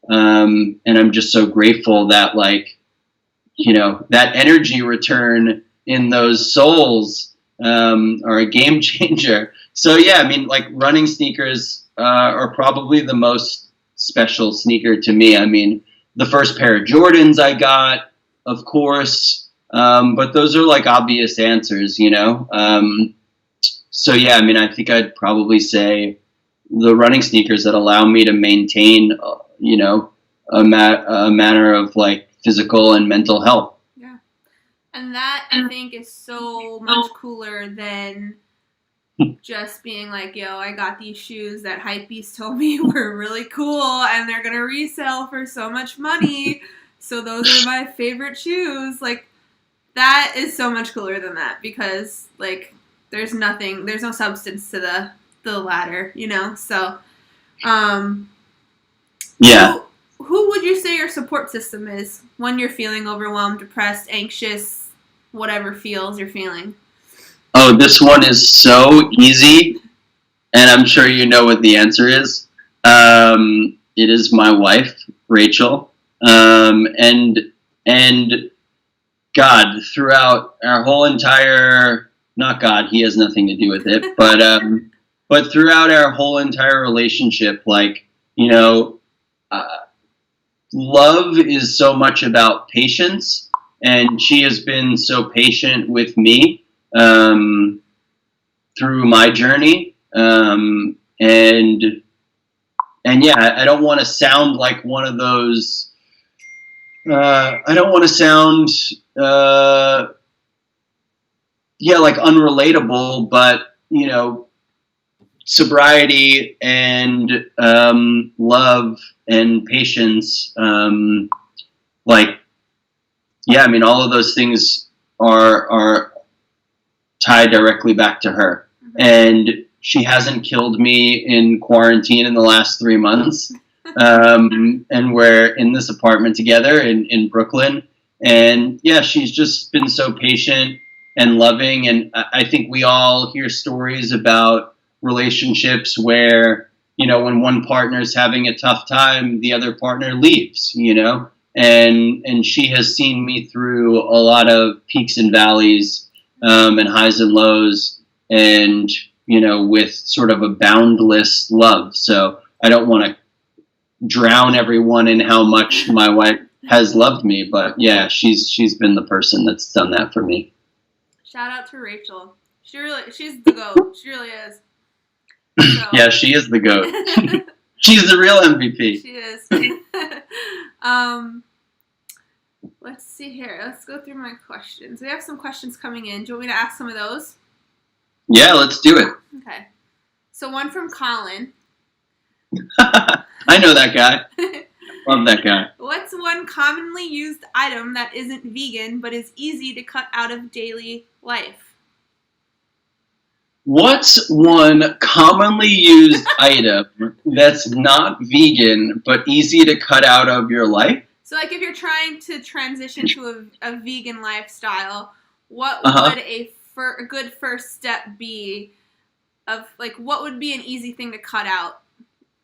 And I'm just so grateful that, like, you know, that energy return in those soles are a game changer. So, yeah, I mean, like, running sneakers are probably the most special sneaker to me. I mean, the first pair of Jordans I got, of course, but those are like obvious answers, you know? So yeah, I mean, I think I'd probably say the running sneakers that allow me to maintain, you know, a manner of like physical and mental health.
Yeah. And that, I think, is so much cooler than just being like, yo, I got these shoes that Hypebeast told me were really cool and they're going to resell for so much money. So those are my favorite shoes. Like, that is so much cooler than that because, like, there's no substance to the latter, you know? So,
yeah.
Who would you say your support system is when you're feeling overwhelmed, depressed, anxious, whatever feels you're feeling?
Oh, this one is so easy, and I'm sure you know what the answer is. It is my wife, Rachel, and God, throughout our whole entire, not God, he has nothing to do with it, but throughout our whole entire relationship, like, you know, love is so much about patience, and she has been so patient with me through my journey, and yeah, I don't want to sound like one of those. I don't want to sound, like unrelatable, but, you know, sobriety and love and patience, like, yeah, I mean, all of those things are tied directly back to her. And she hasn't killed me in quarantine in the last 3 months. And we're in this apartment together in Brooklyn. And yeah, she's just been so patient and loving. And I think we all hear stories about relationships where, you know, when one partner's having a tough time, the other partner leaves, you know? and she has seen me through a lot of peaks and valleys, and highs and lows, and with sort of a boundless love. So I don't want to drown everyone in how much my wife has loved me, but yeah, she's been the person that's done that for me.
Shout out to Rachel. She's the GOAT. She really is. So.
Yeah, she is the GOAT. She's the real MVP.
She is. Let's see here. Let's go through my questions. We have some questions coming in. Do you want me to ask some of those?
Yeah, let's do it.
Okay. So one from Colin.
I know that guy. Love that guy.
What's one commonly used item that isn't vegan but is easy to cut out of daily life?
What's one commonly used item that's not vegan but easy to cut out of your life?
So, like, if you're trying to transition to a vegan lifestyle, what would a good first step be of, like, what would be an easy thing to cut out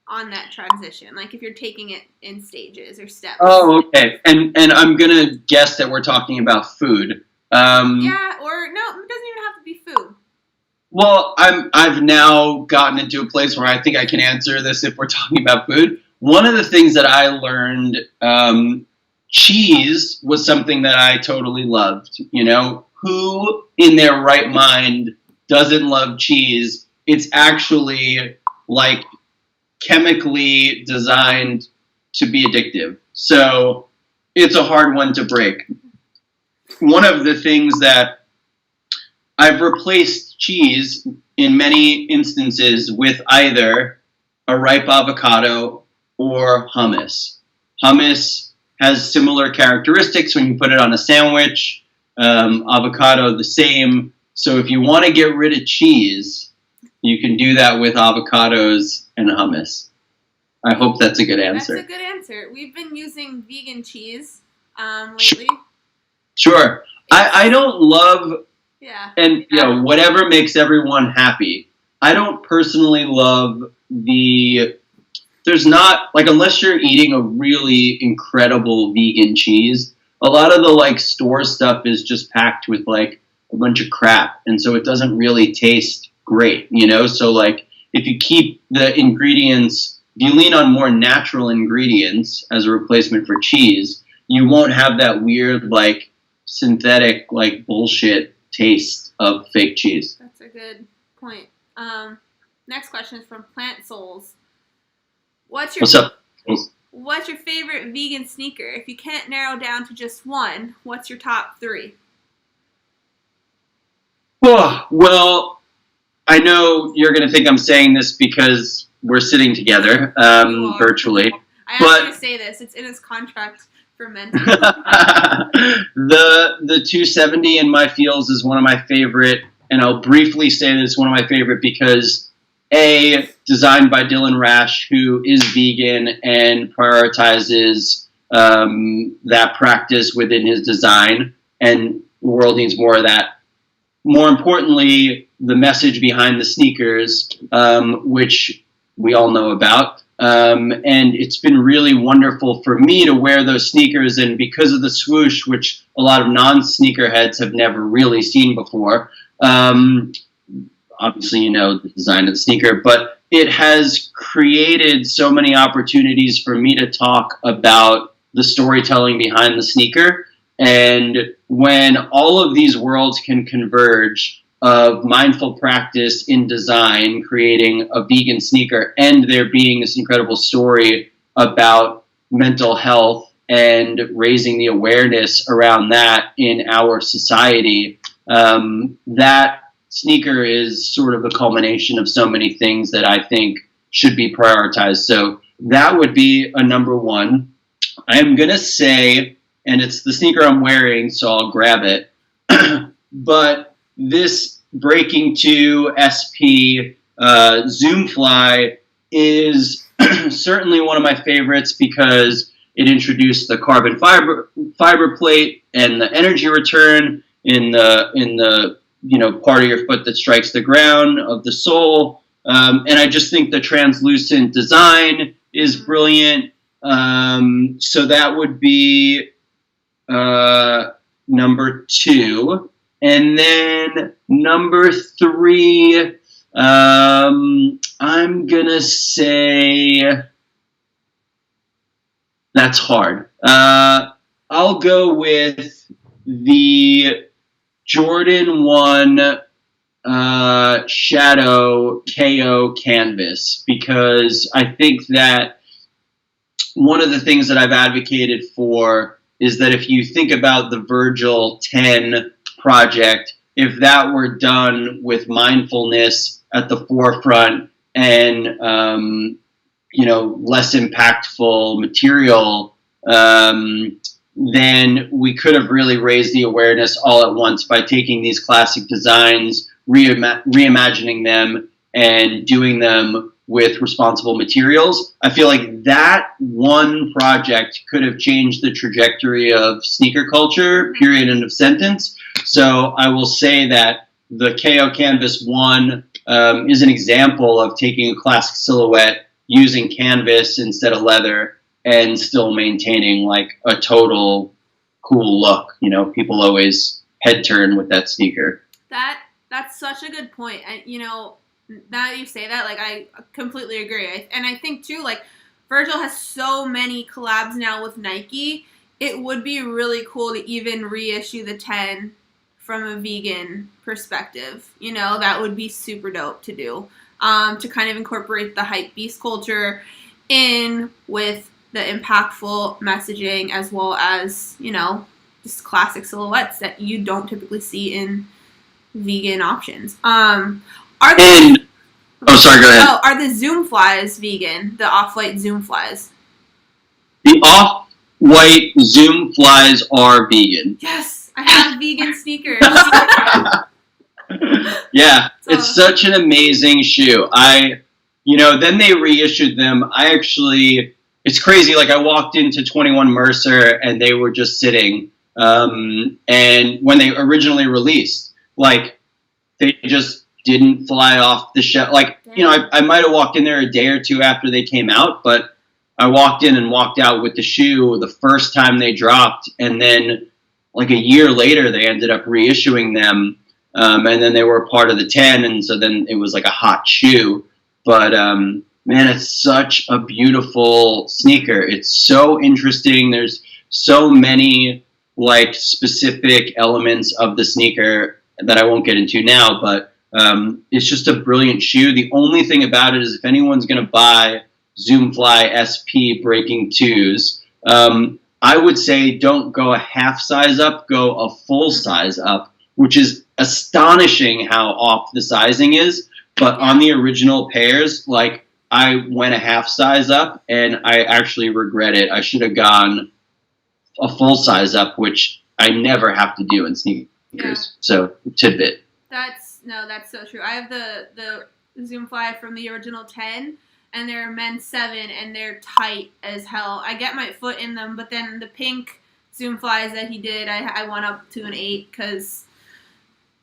on that transition? Like, if you're taking it in stages or steps.
Oh, okay. And I'm going to guess that we're talking about food.
Yeah, or no, it doesn't even have to be food.
Well, I've now gotten into a place where I think I can answer this if we're talking about food. One of the things that I learned, cheese was something that I totally loved. Who in their right mind doesn't love cheese? It's actually like chemically designed to be addictive. So it's a hard one to break. One of the things that I've replaced cheese in many instances with either a ripe avocado or hummus. Hummus has similar characteristics when you put it on a sandwich. Avocado the same. So if you want to get rid of cheese, you can do that with avocados and hummus. I hope that's a good answer.
That's a good answer. We've been using vegan cheese lately.
Sure. I don't love...
Yeah.
And, whatever makes everyone happy. I don't personally love there's not, like, unless you're eating a really incredible vegan cheese, a lot of the, store stuff is just packed with, a bunch of crap. And so it doesn't really taste great, So, if you keep the ingredients, if you lean on more natural ingredients as a replacement for cheese, you won't have that weird, synthetic, bullshit taste of fake cheese.
That's a good point. Next question is from Plant Souls. What's
up?
What's your favorite vegan sneaker? If you can't narrow down to just one, what's your top 3?
Oh, well, I know you're going to think I'm saying this because we're sitting together virtually.
I asked you to say this. It's in his contract for Mentl.
The 270 in my feels is one of my favorite, and I'll briefly say that it's one of my favorite because designed by Dylan Rash, who is vegan and prioritizes that practice within his design, and the world needs more of that. More importantly, the message behind the sneakers, which we all know about. And it's been really wonderful for me to wear those sneakers, and because of the swoosh, which a lot of non-sneakerheads have never really seen before, obviously the design of the sneaker, but it has created so many opportunities for me to talk about the storytelling behind the sneaker. And when all of these worlds can converge of mindful practice in design, creating a vegan sneaker, and there being this incredible story about mental health and raising the awareness around that in our society, that sneaker is sort of a culmination of so many things that I think should be prioritized. So that would be a number one. I am going to say, and it's the sneaker I'm wearing, so I'll grab it, but this Breaking 2 SP Zoomfly is certainly one of my favorites because it introduced the carbon fiber plate and the energy return in the part of your foot that strikes the ground of the sole. And I just think the translucent design is brilliant. So that would be number 2. And then number 3, I'm going to say that's hard. I'll go with the Jordan 1 Shadow KO canvas, because I think that one of the things that I've advocated for is that if you think about the Virgil 10 project, if that were done with mindfulness at the forefront and less impactful material, then we could have really raised the awareness all at once by taking these classic designs, reimagining them, and doing them with responsible materials. I feel like that one project could have changed the trajectory of sneaker culture, period, end of sentence. So I will say that the KO Canvas 1 is an example of taking a classic silhouette, using canvas instead of leather, and still maintaining like a total cool look. People always head turn with that sneaker.
That's such a good point. And, now that you say that, like, I completely agree. And I think, too, like, Virgil has so many collabs now with Nike. It would be really cool to even reissue the 10 from a vegan perspective. That would be super dope to do. To kind of incorporate the Hypebeast culture in with the impactful messaging, as well as, just classic silhouettes that you don't typically see in vegan options. Sorry,
go ahead.
Are the Zoom flies vegan? The off-white Zoom flies?
The off-white Zoom flies are vegan.
Yes, I have vegan sneakers.
Yeah, it's such an amazing shoe. Then they reissued them. It's crazy. Like, I walked into 21 Mercer and they were just sitting. And when they originally released, like, they just didn't fly off the shelf. Like, I might have walked in there a day or two after they came out, but I walked in and walked out with the shoe the first time they dropped. And then, like, a year later, they ended up reissuing them. And then they were part of the 10. And so then it was like a hot shoe. But, man, it's such a beautiful sneaker. It's so interesting. There's so many, like, specific elements of the sneaker that I won't get into now, but it's just a brilliant shoe. The only thing about it is if anyone's going to buy Zoomfly SP Breaking 2s, I would say don't go a half size up, go a full size up, which is astonishing how off the sizing is. But on the original pairs, like, I went a half size up, and I actually regret it. I should have gone a full size up, which I never have to do in sneakers. Yeah. So, tidbit.
That's so true. I have the Zoom Fly from the original 10, and they're men's 7, and they're tight as hell. I get my foot in them, but then the pink Zoom Flies that he did, I went up to an 8 because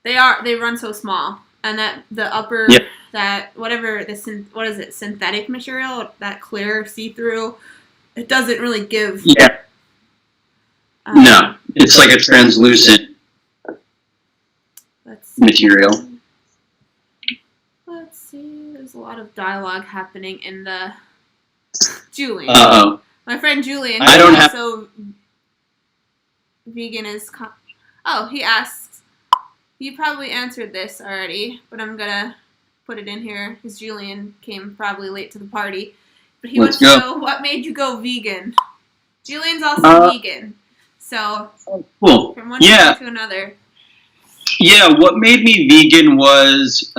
they run so small, and that the upper that whatever what is it, synthetic material, that clear see-through, it doesn't really give.
Yeah. No, it's like a translucent material.
Let's see. There's a lot of dialogue happening in the Julian. My friend Julian.
I don't have.
So vegan is. He asks. You probably answered this already, but I'm gonna put it in here because Julian came probably late to the party. But he wants to know what made you go vegan. Julian's also vegan, so
cool.
From one thing to another.
Yeah, what made me vegan was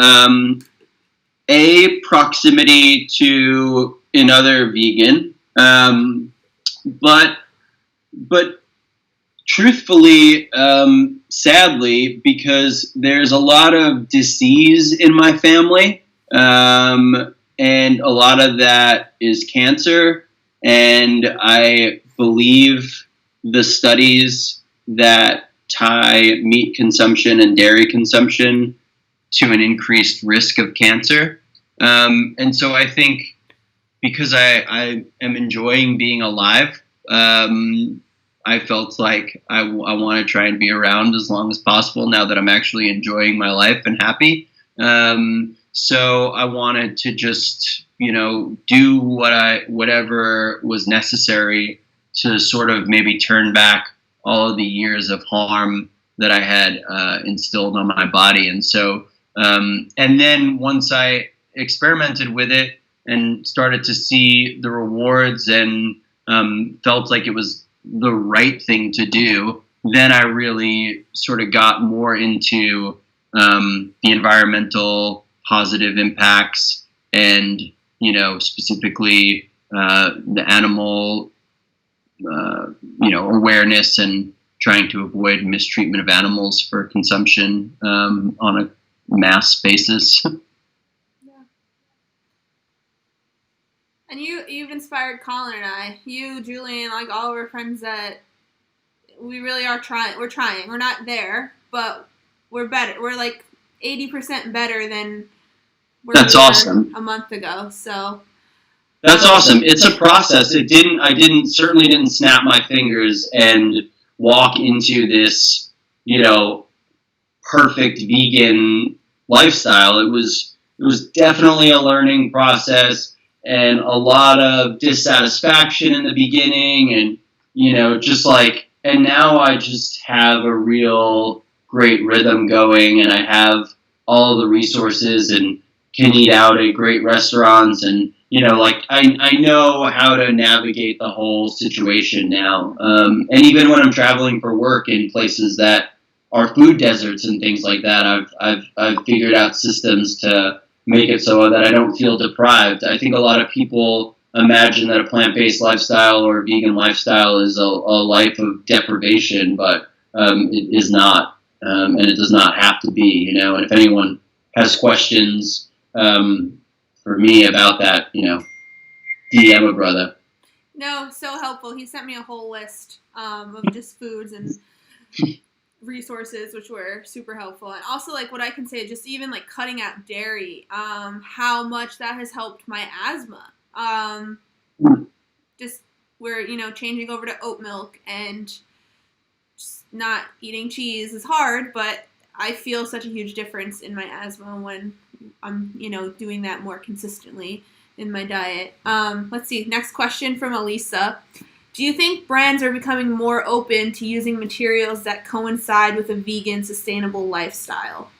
proximity to another vegan, but truthfully, sadly, because there's a lot of disease in my family, and a lot of that is cancer, and I believe the studies that tie meat consumption and dairy consumption to an increased risk of cancer. And so I think because I am enjoying being alive. I felt like I want to try and be around as long as possible now that I'm actually enjoying my life and happy. So I wanted to just, do whatever was necessary to sort of maybe turn back all of the years of harm that I had instilled on my body. And so, and then once I experimented with it and started to see the rewards and felt like it was the right thing to do, then I really sort of got more into the environmental positive impacts and, specifically the animal, awareness and trying to avoid mistreatment of animals for consumption on a mass basis.
Yeah. And you've inspired Colin and I, you, Julian, like all of our friends, that we really are trying. We're trying. We're not there, but we're better. We're like 80% better than
That's awesome.
A month ago. So
that's awesome. It's a process. I certainly didn't snap my fingers and walk into this, perfect vegan lifestyle. It was definitely a learning process and a lot of dissatisfaction in the beginning and, and now I just have a real great rhythm going and I have all the resources and can eat out at great restaurants and, I know how to navigate the whole situation now. And even when I'm traveling for work in places that are food deserts and things like that, I've figured out systems to make it so that I don't feel deprived. I think a lot of people imagine that a plant-based lifestyle or a vegan lifestyle is a life of deprivation, but it is not, and it does not have to be, and if anyone has questions for me about that, DM a brother.
No, so helpful. He sent me a whole list of just foods and resources, which were super helpful. And also, like, what I can say, just even, like, cutting out dairy, how much that has helped my asthma. Just we're, changing over to oat milk and just not eating cheese is hard, but I feel such a huge difference in my asthma when I'm, doing that more consistently in my diet. Let's see. Next question from Elisa. Do you think brands are becoming more open to using materials that coincide with a vegan, sustainable lifestyle?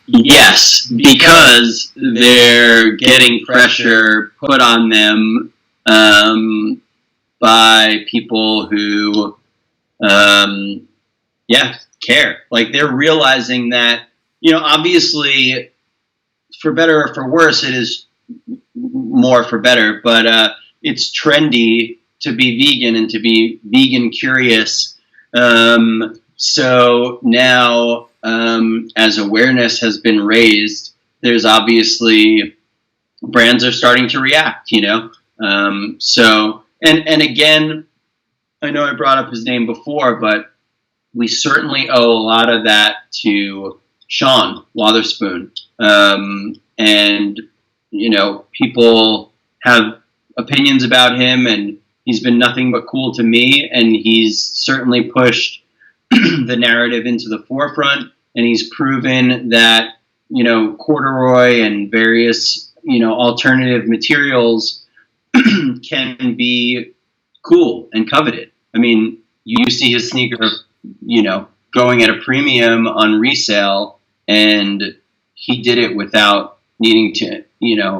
Yes, because they're getting pressure put on them by people who, care. Like, they're realizing that, obviously, for better or for worse, it is more for better, but it's trendy to be vegan and to be vegan curious. So now, as awareness has been raised, there's obviously brands are starting to react, So, and again, I know I brought up his name before, but we certainly owe a lot of that to Sean Wotherspoon. And, people have opinions about him, and he's been nothing but cool to me, and he's certainly pushed the narrative into the forefront, and he's proven that, corduroy and various, alternative materials can be cool and coveted. I mean, you see his sneaker, going at a premium on resale, and he did it without needing to,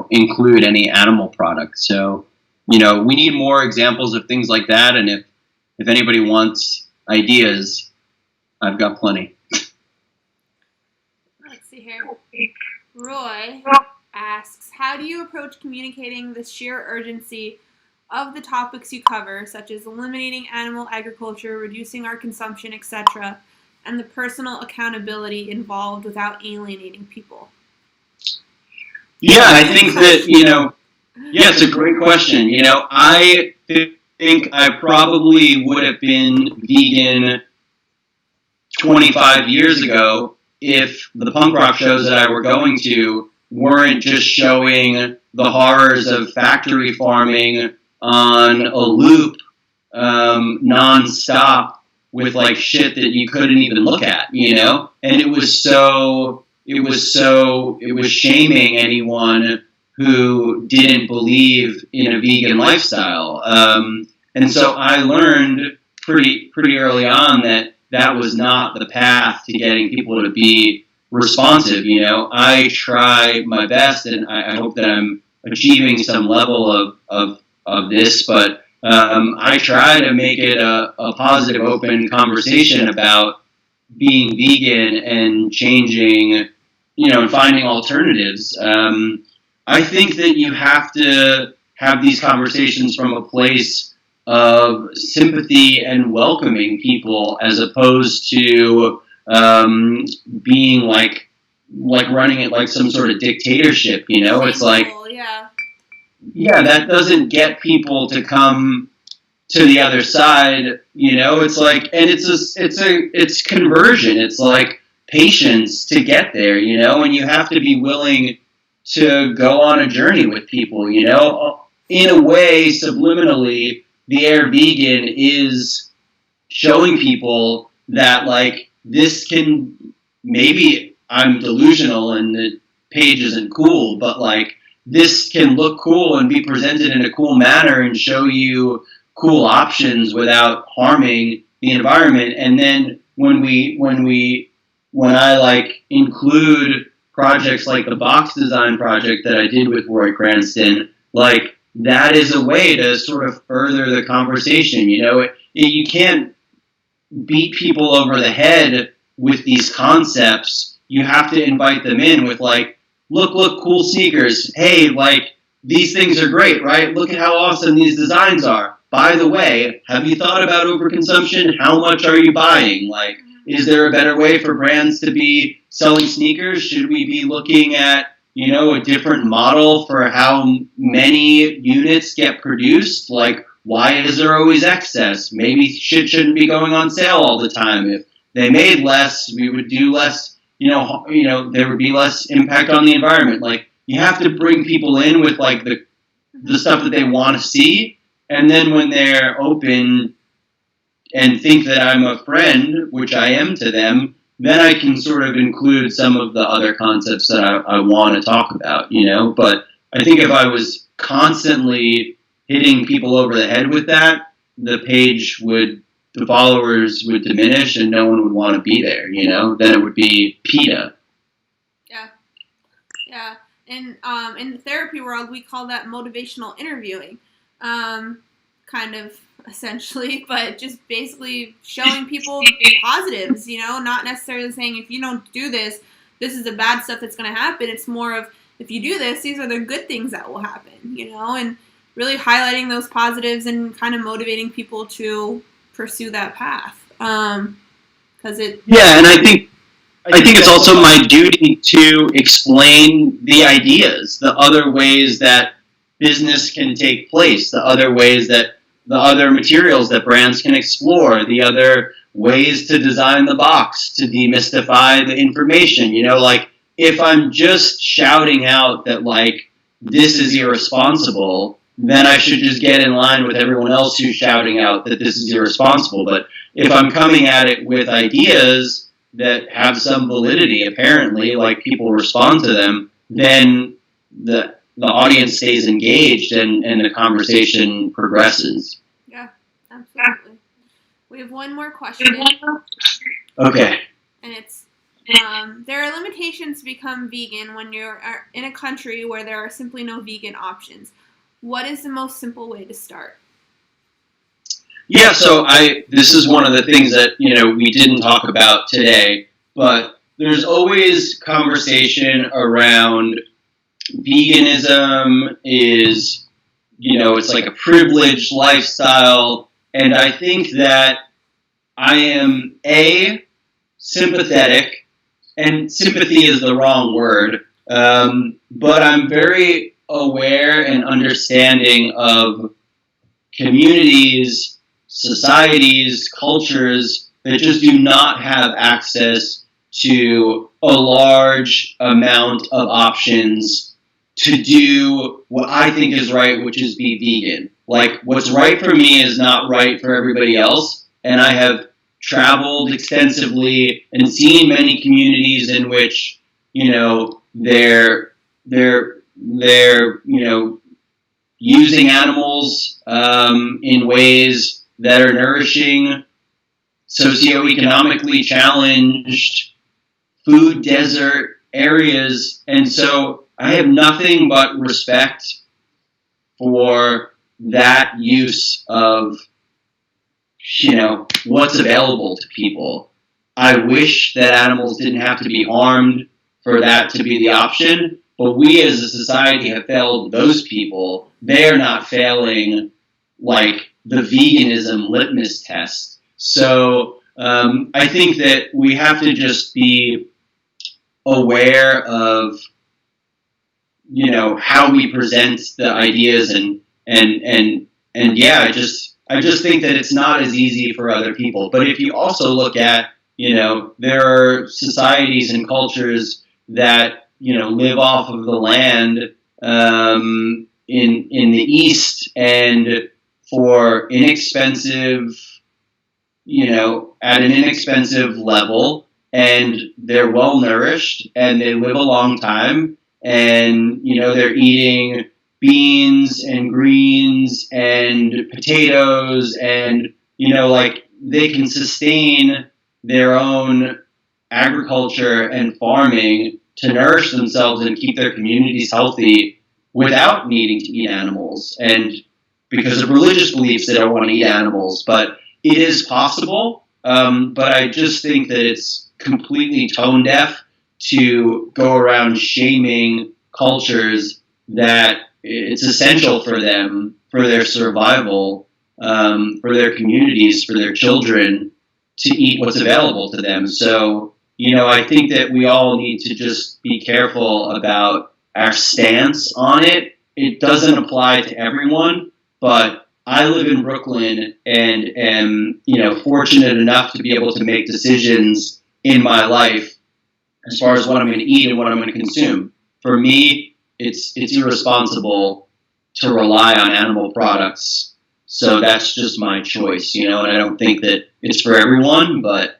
include any animal product. So, we need more examples of things like that. And if anybody wants ideas, I've got plenty.
Let's see here. Roy asks, how do you approach communicating the sheer urgency of the topics you cover, such as eliminating animal agriculture, reducing our consumption, etc., and the personal accountability involved without alienating people?
Yeah, I think that, it's a great question. I think I probably would have been vegan 25 years ago if the punk rock shows that I were going to weren't just showing the horrors of factory farming on a loop non-stop with like shit that you couldn't even look at, you know? And it was shaming anyone who didn't believe in a vegan lifestyle. And so I learned pretty early on that was not the path to getting people to be responsive, you know? I try my best, and I hope that I'm achieving some level of this, but I try to make it a positive, open conversation about being vegan and changing, you know, and finding alternatives. I think that you have to have these conversations from a place of sympathy and welcoming people, as opposed to being like running it like some sort of dictatorship, you know? It's like, yeah, that doesn't get people to come to the other side, you know? It's like, and it's conversion. It's like patience to get there, you know? And you have to be willing to go on a journey with people, you know? In a way, subliminally, the Air Vegan is showing people that, like, this can, maybe I'm delusional and the page isn't cool, but, like, this can look cool and be presented in a cool manner and show you cool options without harming the environment. And then when I like include projects like the box design project that I did with Roy Cranston, like, that is a way to sort of further the conversation. You know, you can't beat people over the head with these concepts. You have to invite them in with, like, look, cool sneakers. Hey, like, these things are great, right? Look at how awesome these designs are. By the way, have you thought about overconsumption? How much are you buying? Like, is there a better way for brands to be selling sneakers? Should we be looking at, you know, a different model for how many units get produced? Like, why is there always excess? Maybe shit shouldn't be going on sale all the time. If they made less, we would do less, you know, there would be less impact on the environment. Like, you have to bring people in with, like, the stuff that they want to see. And then when they're open and think that I'm a friend, which I am to them, then I can sort of include some of the other concepts that I want to talk about, you know? But I think if I was constantly hitting people over the head with that, the followers would diminish and no one would want to be there, you know? Then it would be PETA.
Yeah. And in the therapy world, we call that motivational interviewing, kind of, essentially, but just basically showing people positives, you know, not necessarily saying if you don't do this, this is the bad stuff that's going to happen. It's more of, if you do this, these are the good things that will happen, you know, and really highlighting those positives and kind of motivating people to pursue that path. Because
yeah, and I think it's also my duty to explain the ideas, the other ways that business can take place, the other ways that the other materials that brands can explore, the other ways to design the box, to demystify the information. You know, like, if I'm just shouting out that, like, this is irresponsible, then I should just get in line with everyone else who's shouting out that this is irresponsible. But if I'm coming at it with ideas that have some validity, apparently, like, people respond to them, then the audience stays engaged and the conversation progresses.
Yeah, absolutely. We have one more question.
Okay.
And it's, there are limitations to become vegan when you're in a country where there are simply no vegan options. What is the most simple way to start?
Yeah, so this is one of the things that, you know, we didn't talk about today, but there's always conversation around veganism is, you know, it's like a privileged lifestyle, and I think that I am sympathetic, and sympathy is the wrong word, but I'm very aware and understanding of communities, societies, cultures that just do not have access to a large amount of options to do what I think is right, which is be vegan. Like, what's right for me is not right for everybody else, and I have traveled extensively and seen many communities in which, they're using animals in ways that are nourishing socioeconomically challenged food desert areas. And so I have nothing but respect for that use of, what's available to people. I wish that animals didn't have to be harmed for that to be the option, but we as a society have failed those people. They're not failing like the veganism litmus test. So I think that we have to just be aware of, how we present the ideas and yeah, I just think that it's not as easy for other people. But if you also look at, there are societies and cultures that, live off of the land in the East, and for inexpensive, at an inexpensive level, and they're well nourished and they live a long time, and, they're eating beans and greens and potatoes, and, they can sustain their own agriculture and farming to nourish themselves and keep their communities healthy without needing to eat animals. And because of religious beliefs, they don't want to eat animals, but it is possible. But I just think that it's completely tone deaf to go around shaming cultures that it's essential for them, for their survival, for their communities, for their children, to eat what's available to them. So, I think that we all need to just be careful about our stance on it. It doesn't apply to everyone, but I live in Brooklyn and am, fortunate enough to be able to make decisions in my life as far as what I'm going to eat and what I'm going to consume. For me, it's irresponsible to rely on animal products. So that's just my choice, and I don't think that it's for everyone, but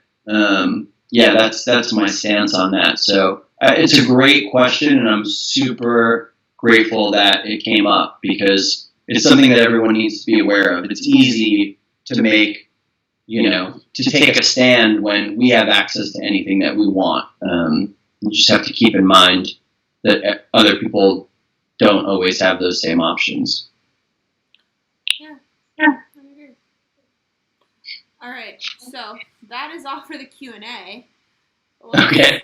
yeah, that's my stance on that. So it's a great question, and I'm super grateful that it came up, because it's something that everyone needs to be aware of. It's easy to make, to take a stand when we have access to anything that we want. You just have to keep in mind that other people don't always have those same options.
Yeah. All right, so that is all for the Q&A.
Okay.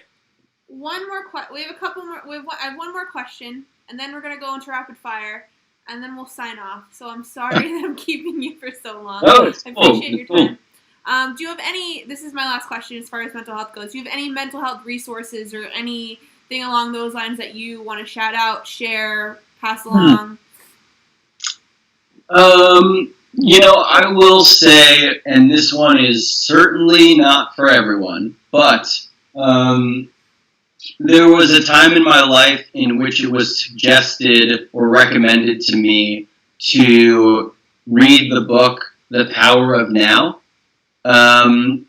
One more we have a couple more. I have one more question, and then we're gonna go into rapid fire, and then we'll sign off. So I'm sorry that I'm keeping you for so long.
Oh,
I appreciate your time. Do you have any? This is my last question as far as mental health goes. Do you have any mental health resources or anything along those lines that you want to shout out, share, pass along?
I will say, and this one is certainly not for everyone, but there was a time in my life in which it was suggested or recommended to me to read the book The Power of Now. And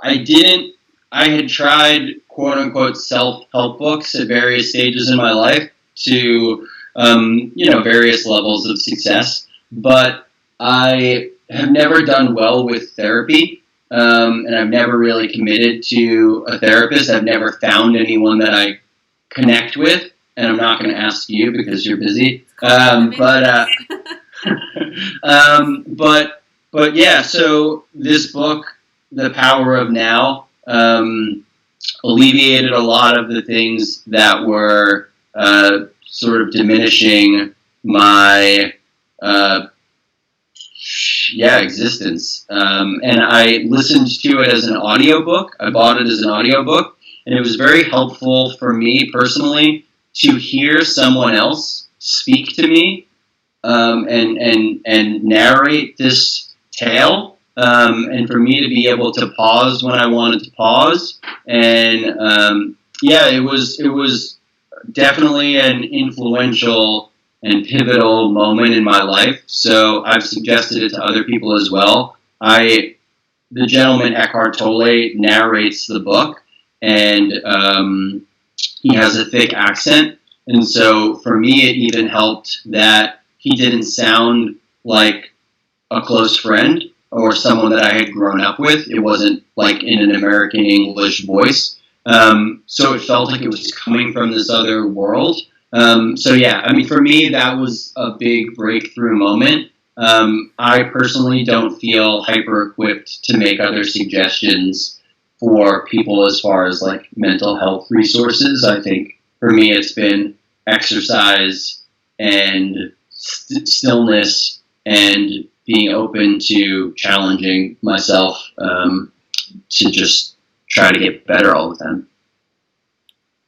I didn't. I had tried quote-unquote self-help books at various stages in my life to, various levels of success. But I have never done well with therapy, and I've never really committed to a therapist. I've never found anyone that I connect with, and I'm not going to ask you because you're busy. But yeah, so this book, The Power of Now, alleviated a lot of the things that were sort of diminishing my existence. And I listened to it as an audiobook. I bought it as an audiobook, and it was very helpful for me personally to hear someone else speak to me and narrate this tale. and for me to be able to pause when I wanted to pause. And yeah, it was definitely an influential and pivotal moment in my life. So I've suggested it to other people as well. The gentleman Eckhart Tolle narrates the book, and he has a thick accent. And so for me, it even helped that he didn't sound like a close friend or someone that I had grown up with. It wasn't like in an American English voice. So it felt like it was coming from this other world. So yeah, I mean, for me, that was a big breakthrough moment. I personally don't feel hyper equipped to make other suggestions for people as far as like mental health resources. I think for me, it's been exercise and stillness and being open to challenging myself to just try to get better all the time.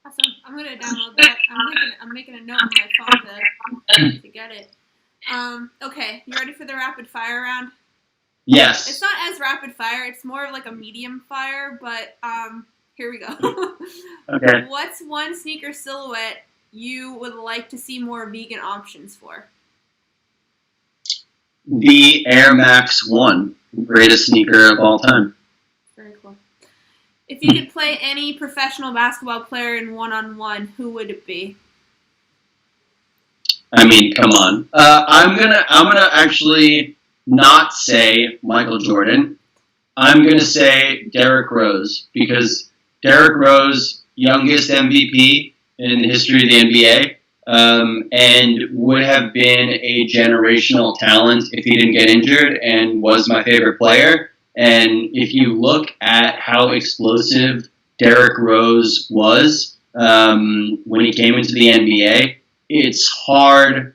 Awesome. I'm gonna download that. I'm making a note on my phone to get it. Okay, you ready for the rapid fire round?
Yes.
It's not as rapid fire. It's more of like a medium fire, but here we go.
Okay.
What's one sneaker silhouette you would like to see more vegan options for?
The Air Max 1, greatest sneaker of all time.
Very cool. If you could play any professional basketball player in one-on-one, who would it be?
I mean, come on. I'm gonna actually not say Michael Jordan. I'm gonna say Derrick Rose, because Derrick Rose, youngest MVP in the history of the NBA, and would have been a generational talent if he didn't get injured, and was my favorite player. And if you look at how explosive Derrick Rose was when he came into the NBA, it's hard.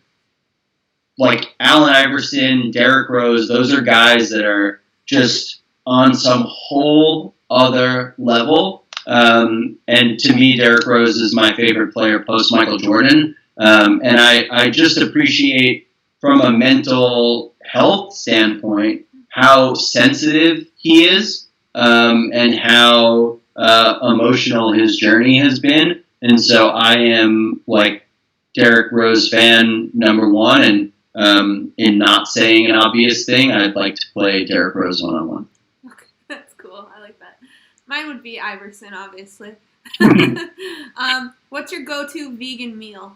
Like Allen Iverson, Derrick Rose, those are guys that are just on some whole other level. And to me, Derrick Rose is my favorite player post Michael Jordan. And I just appreciate, from a mental health standpoint, how sensitive he is, and how emotional his journey has been. And so I am like Derrick Rose fan number one, and in not saying an obvious thing, I'd like to play Derrick Rose one-on-one.
Okay, that's cool. I like that. Mine would be Iverson, obviously. What's your go-to vegan meal?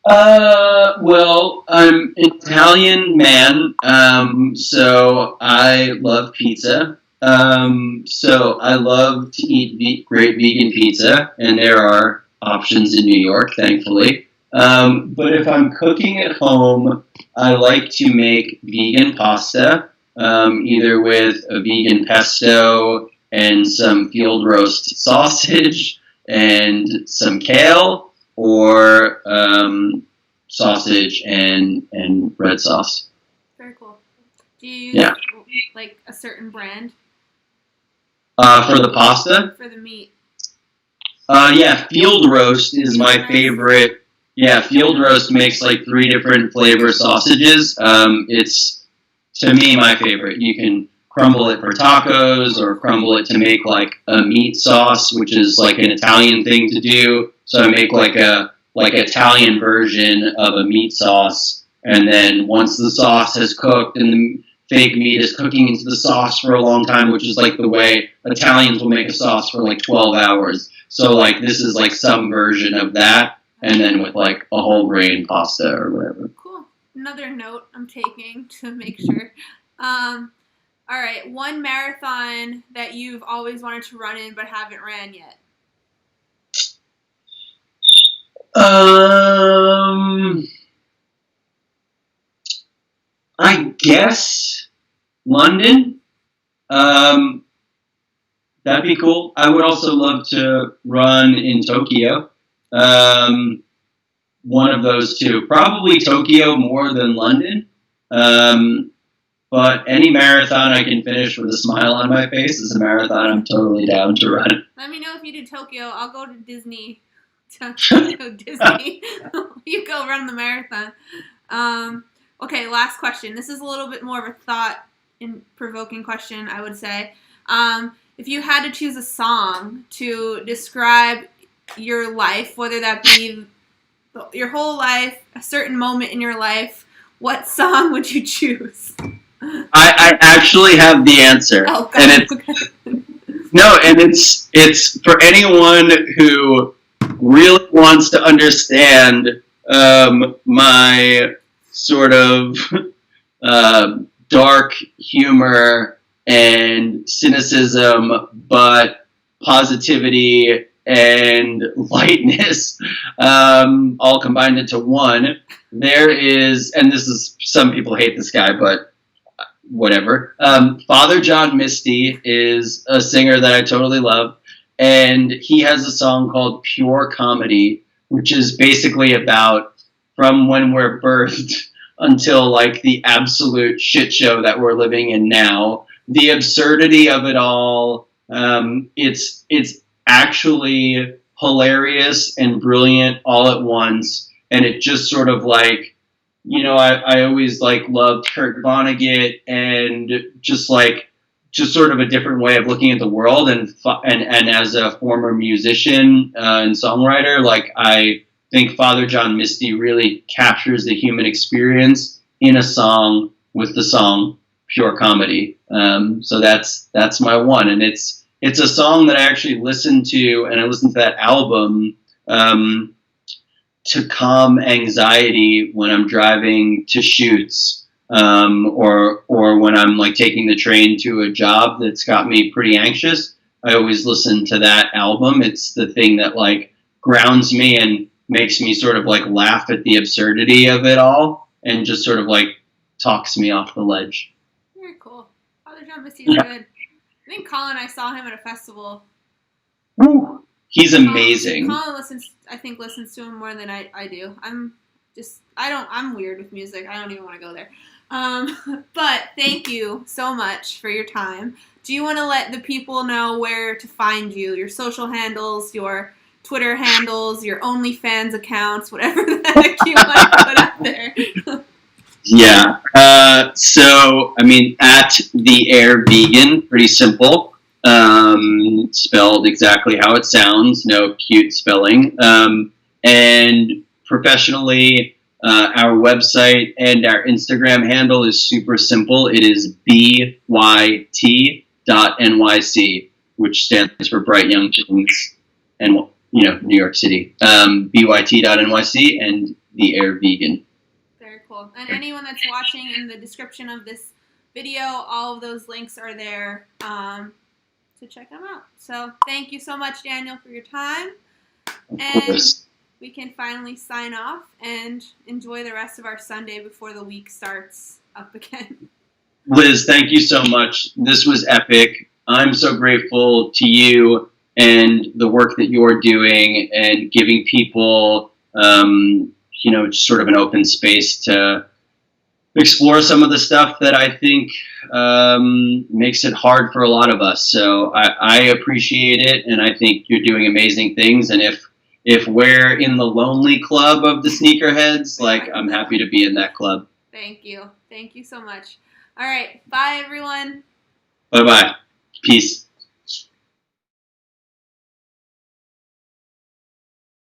Well, I'm an Italian man, so I love pizza. So I love to eat great vegan pizza, and there are options in New York, thankfully. But if I'm cooking at home, I like to make vegan pasta, either with a vegan pesto and some field roast sausage and some kale, or sausage and red sauce.
Very cool. Do you use like a certain brand?
For the pasta?
For the meat.
Yeah, field roast is my favorite. Yeah, field roast makes like 3 different flavor sausages. It's, to me, my favorite. You can crumble it for tacos, or crumble it to make like a meat sauce, which is like an Italian thing to do. So I make like Italian version of a meat sauce, and then once the sauce has cooked and the fake meat is cooking into the sauce for a long time, which is like the way Italians will make a sauce for like 12 hours. So like this is like some version of that, and then with like a whole grain pasta or whatever.
Cool. Another note I'm taking to make sure. All right, one marathon that you've always wanted to run in but haven't ran yet.
I guess London. That'd be cool. I would also love to run in Tokyo. One of those two. Probably Tokyo more than London. But any marathon I can finish with a smile on my face is a marathon I'm totally down to run.
Let me know if you do Tokyo. I'll go to Disney. Disney. You go run the marathon. Okay, last question. This is a little bit more of a thought-provoking question, I would say. If you had to choose a song to describe your life, whether that be your whole life, a certain moment in your life, what song would you choose?
I actually have the answer.
Oh, God.
And it's for anyone who really wants to understand my sort of dark humor and cynicism, but positivity and lightness, all combined into one. There is, and this is, some people hate this guy, but whatever. Father John Misty is a singer that I totally love, and he has a song called Pure Comedy, which is basically about from when we're birthed until like the absolute shit show that we're living in now. The absurdity of it all. It's actually hilarious and brilliant all at once, and it just sort of like, you know, I always like loved Kurt Vonnegut, and just sort of a different way of looking at the world, and as a former musician and songwriter, like I think Father John Misty really captures the human experience in a song with the song Pure Comedy. So that's my one, and it's a song that I actually listened to, and I listened to that album to calm anxiety when I'm driving to shoots, or when I'm like taking the train to a job that's got me pretty anxious. I always listen to that album. It's the thing that like grounds me and makes me sort of like laugh at the absurdity of it all, and just sort of like talks me off the ledge.
Very cool. Father John Misty is good. I think Colin, I saw him at a festival.
Woo. He's amazing.
Colin listens to him more than I do. I'm weird with music. I don't even want to go there. But thank you so much for your time. Do you want to let the people know where to find you? Your social handles, your Twitter handles, your OnlyFans accounts, whatever the heck you want to put out there.
Yeah. So, I mean, at the Air Vegan, pretty simple. Spelled exactly how it sounds, no cute spelling. And professionally, our website and our Instagram handle is super simple. It is byt.nyc, which stands for Bryght Young Things, and New York City. byt.nyc and the Air Vegan.
Very cool. And anyone that's watching, in the description of this video, all of those links are there to check them out. So thank you so much, Daniel, for your time. And we can finally sign off and enjoy the rest of our Sunday before the week starts up again.
Liz, thank you so much. This was epic. I'm so grateful to you and the work that you're doing, and giving people, just sort of an open space to explore some of the stuff that I think makes it hard for a lot of us. So I appreciate it, and I think you're doing amazing things. And if we're in the lonely club of the sneakerheads, like, I'm happy to be in that club.
Thank you. Thank you so much. All right. Bye, everyone.
Bye-bye. Peace.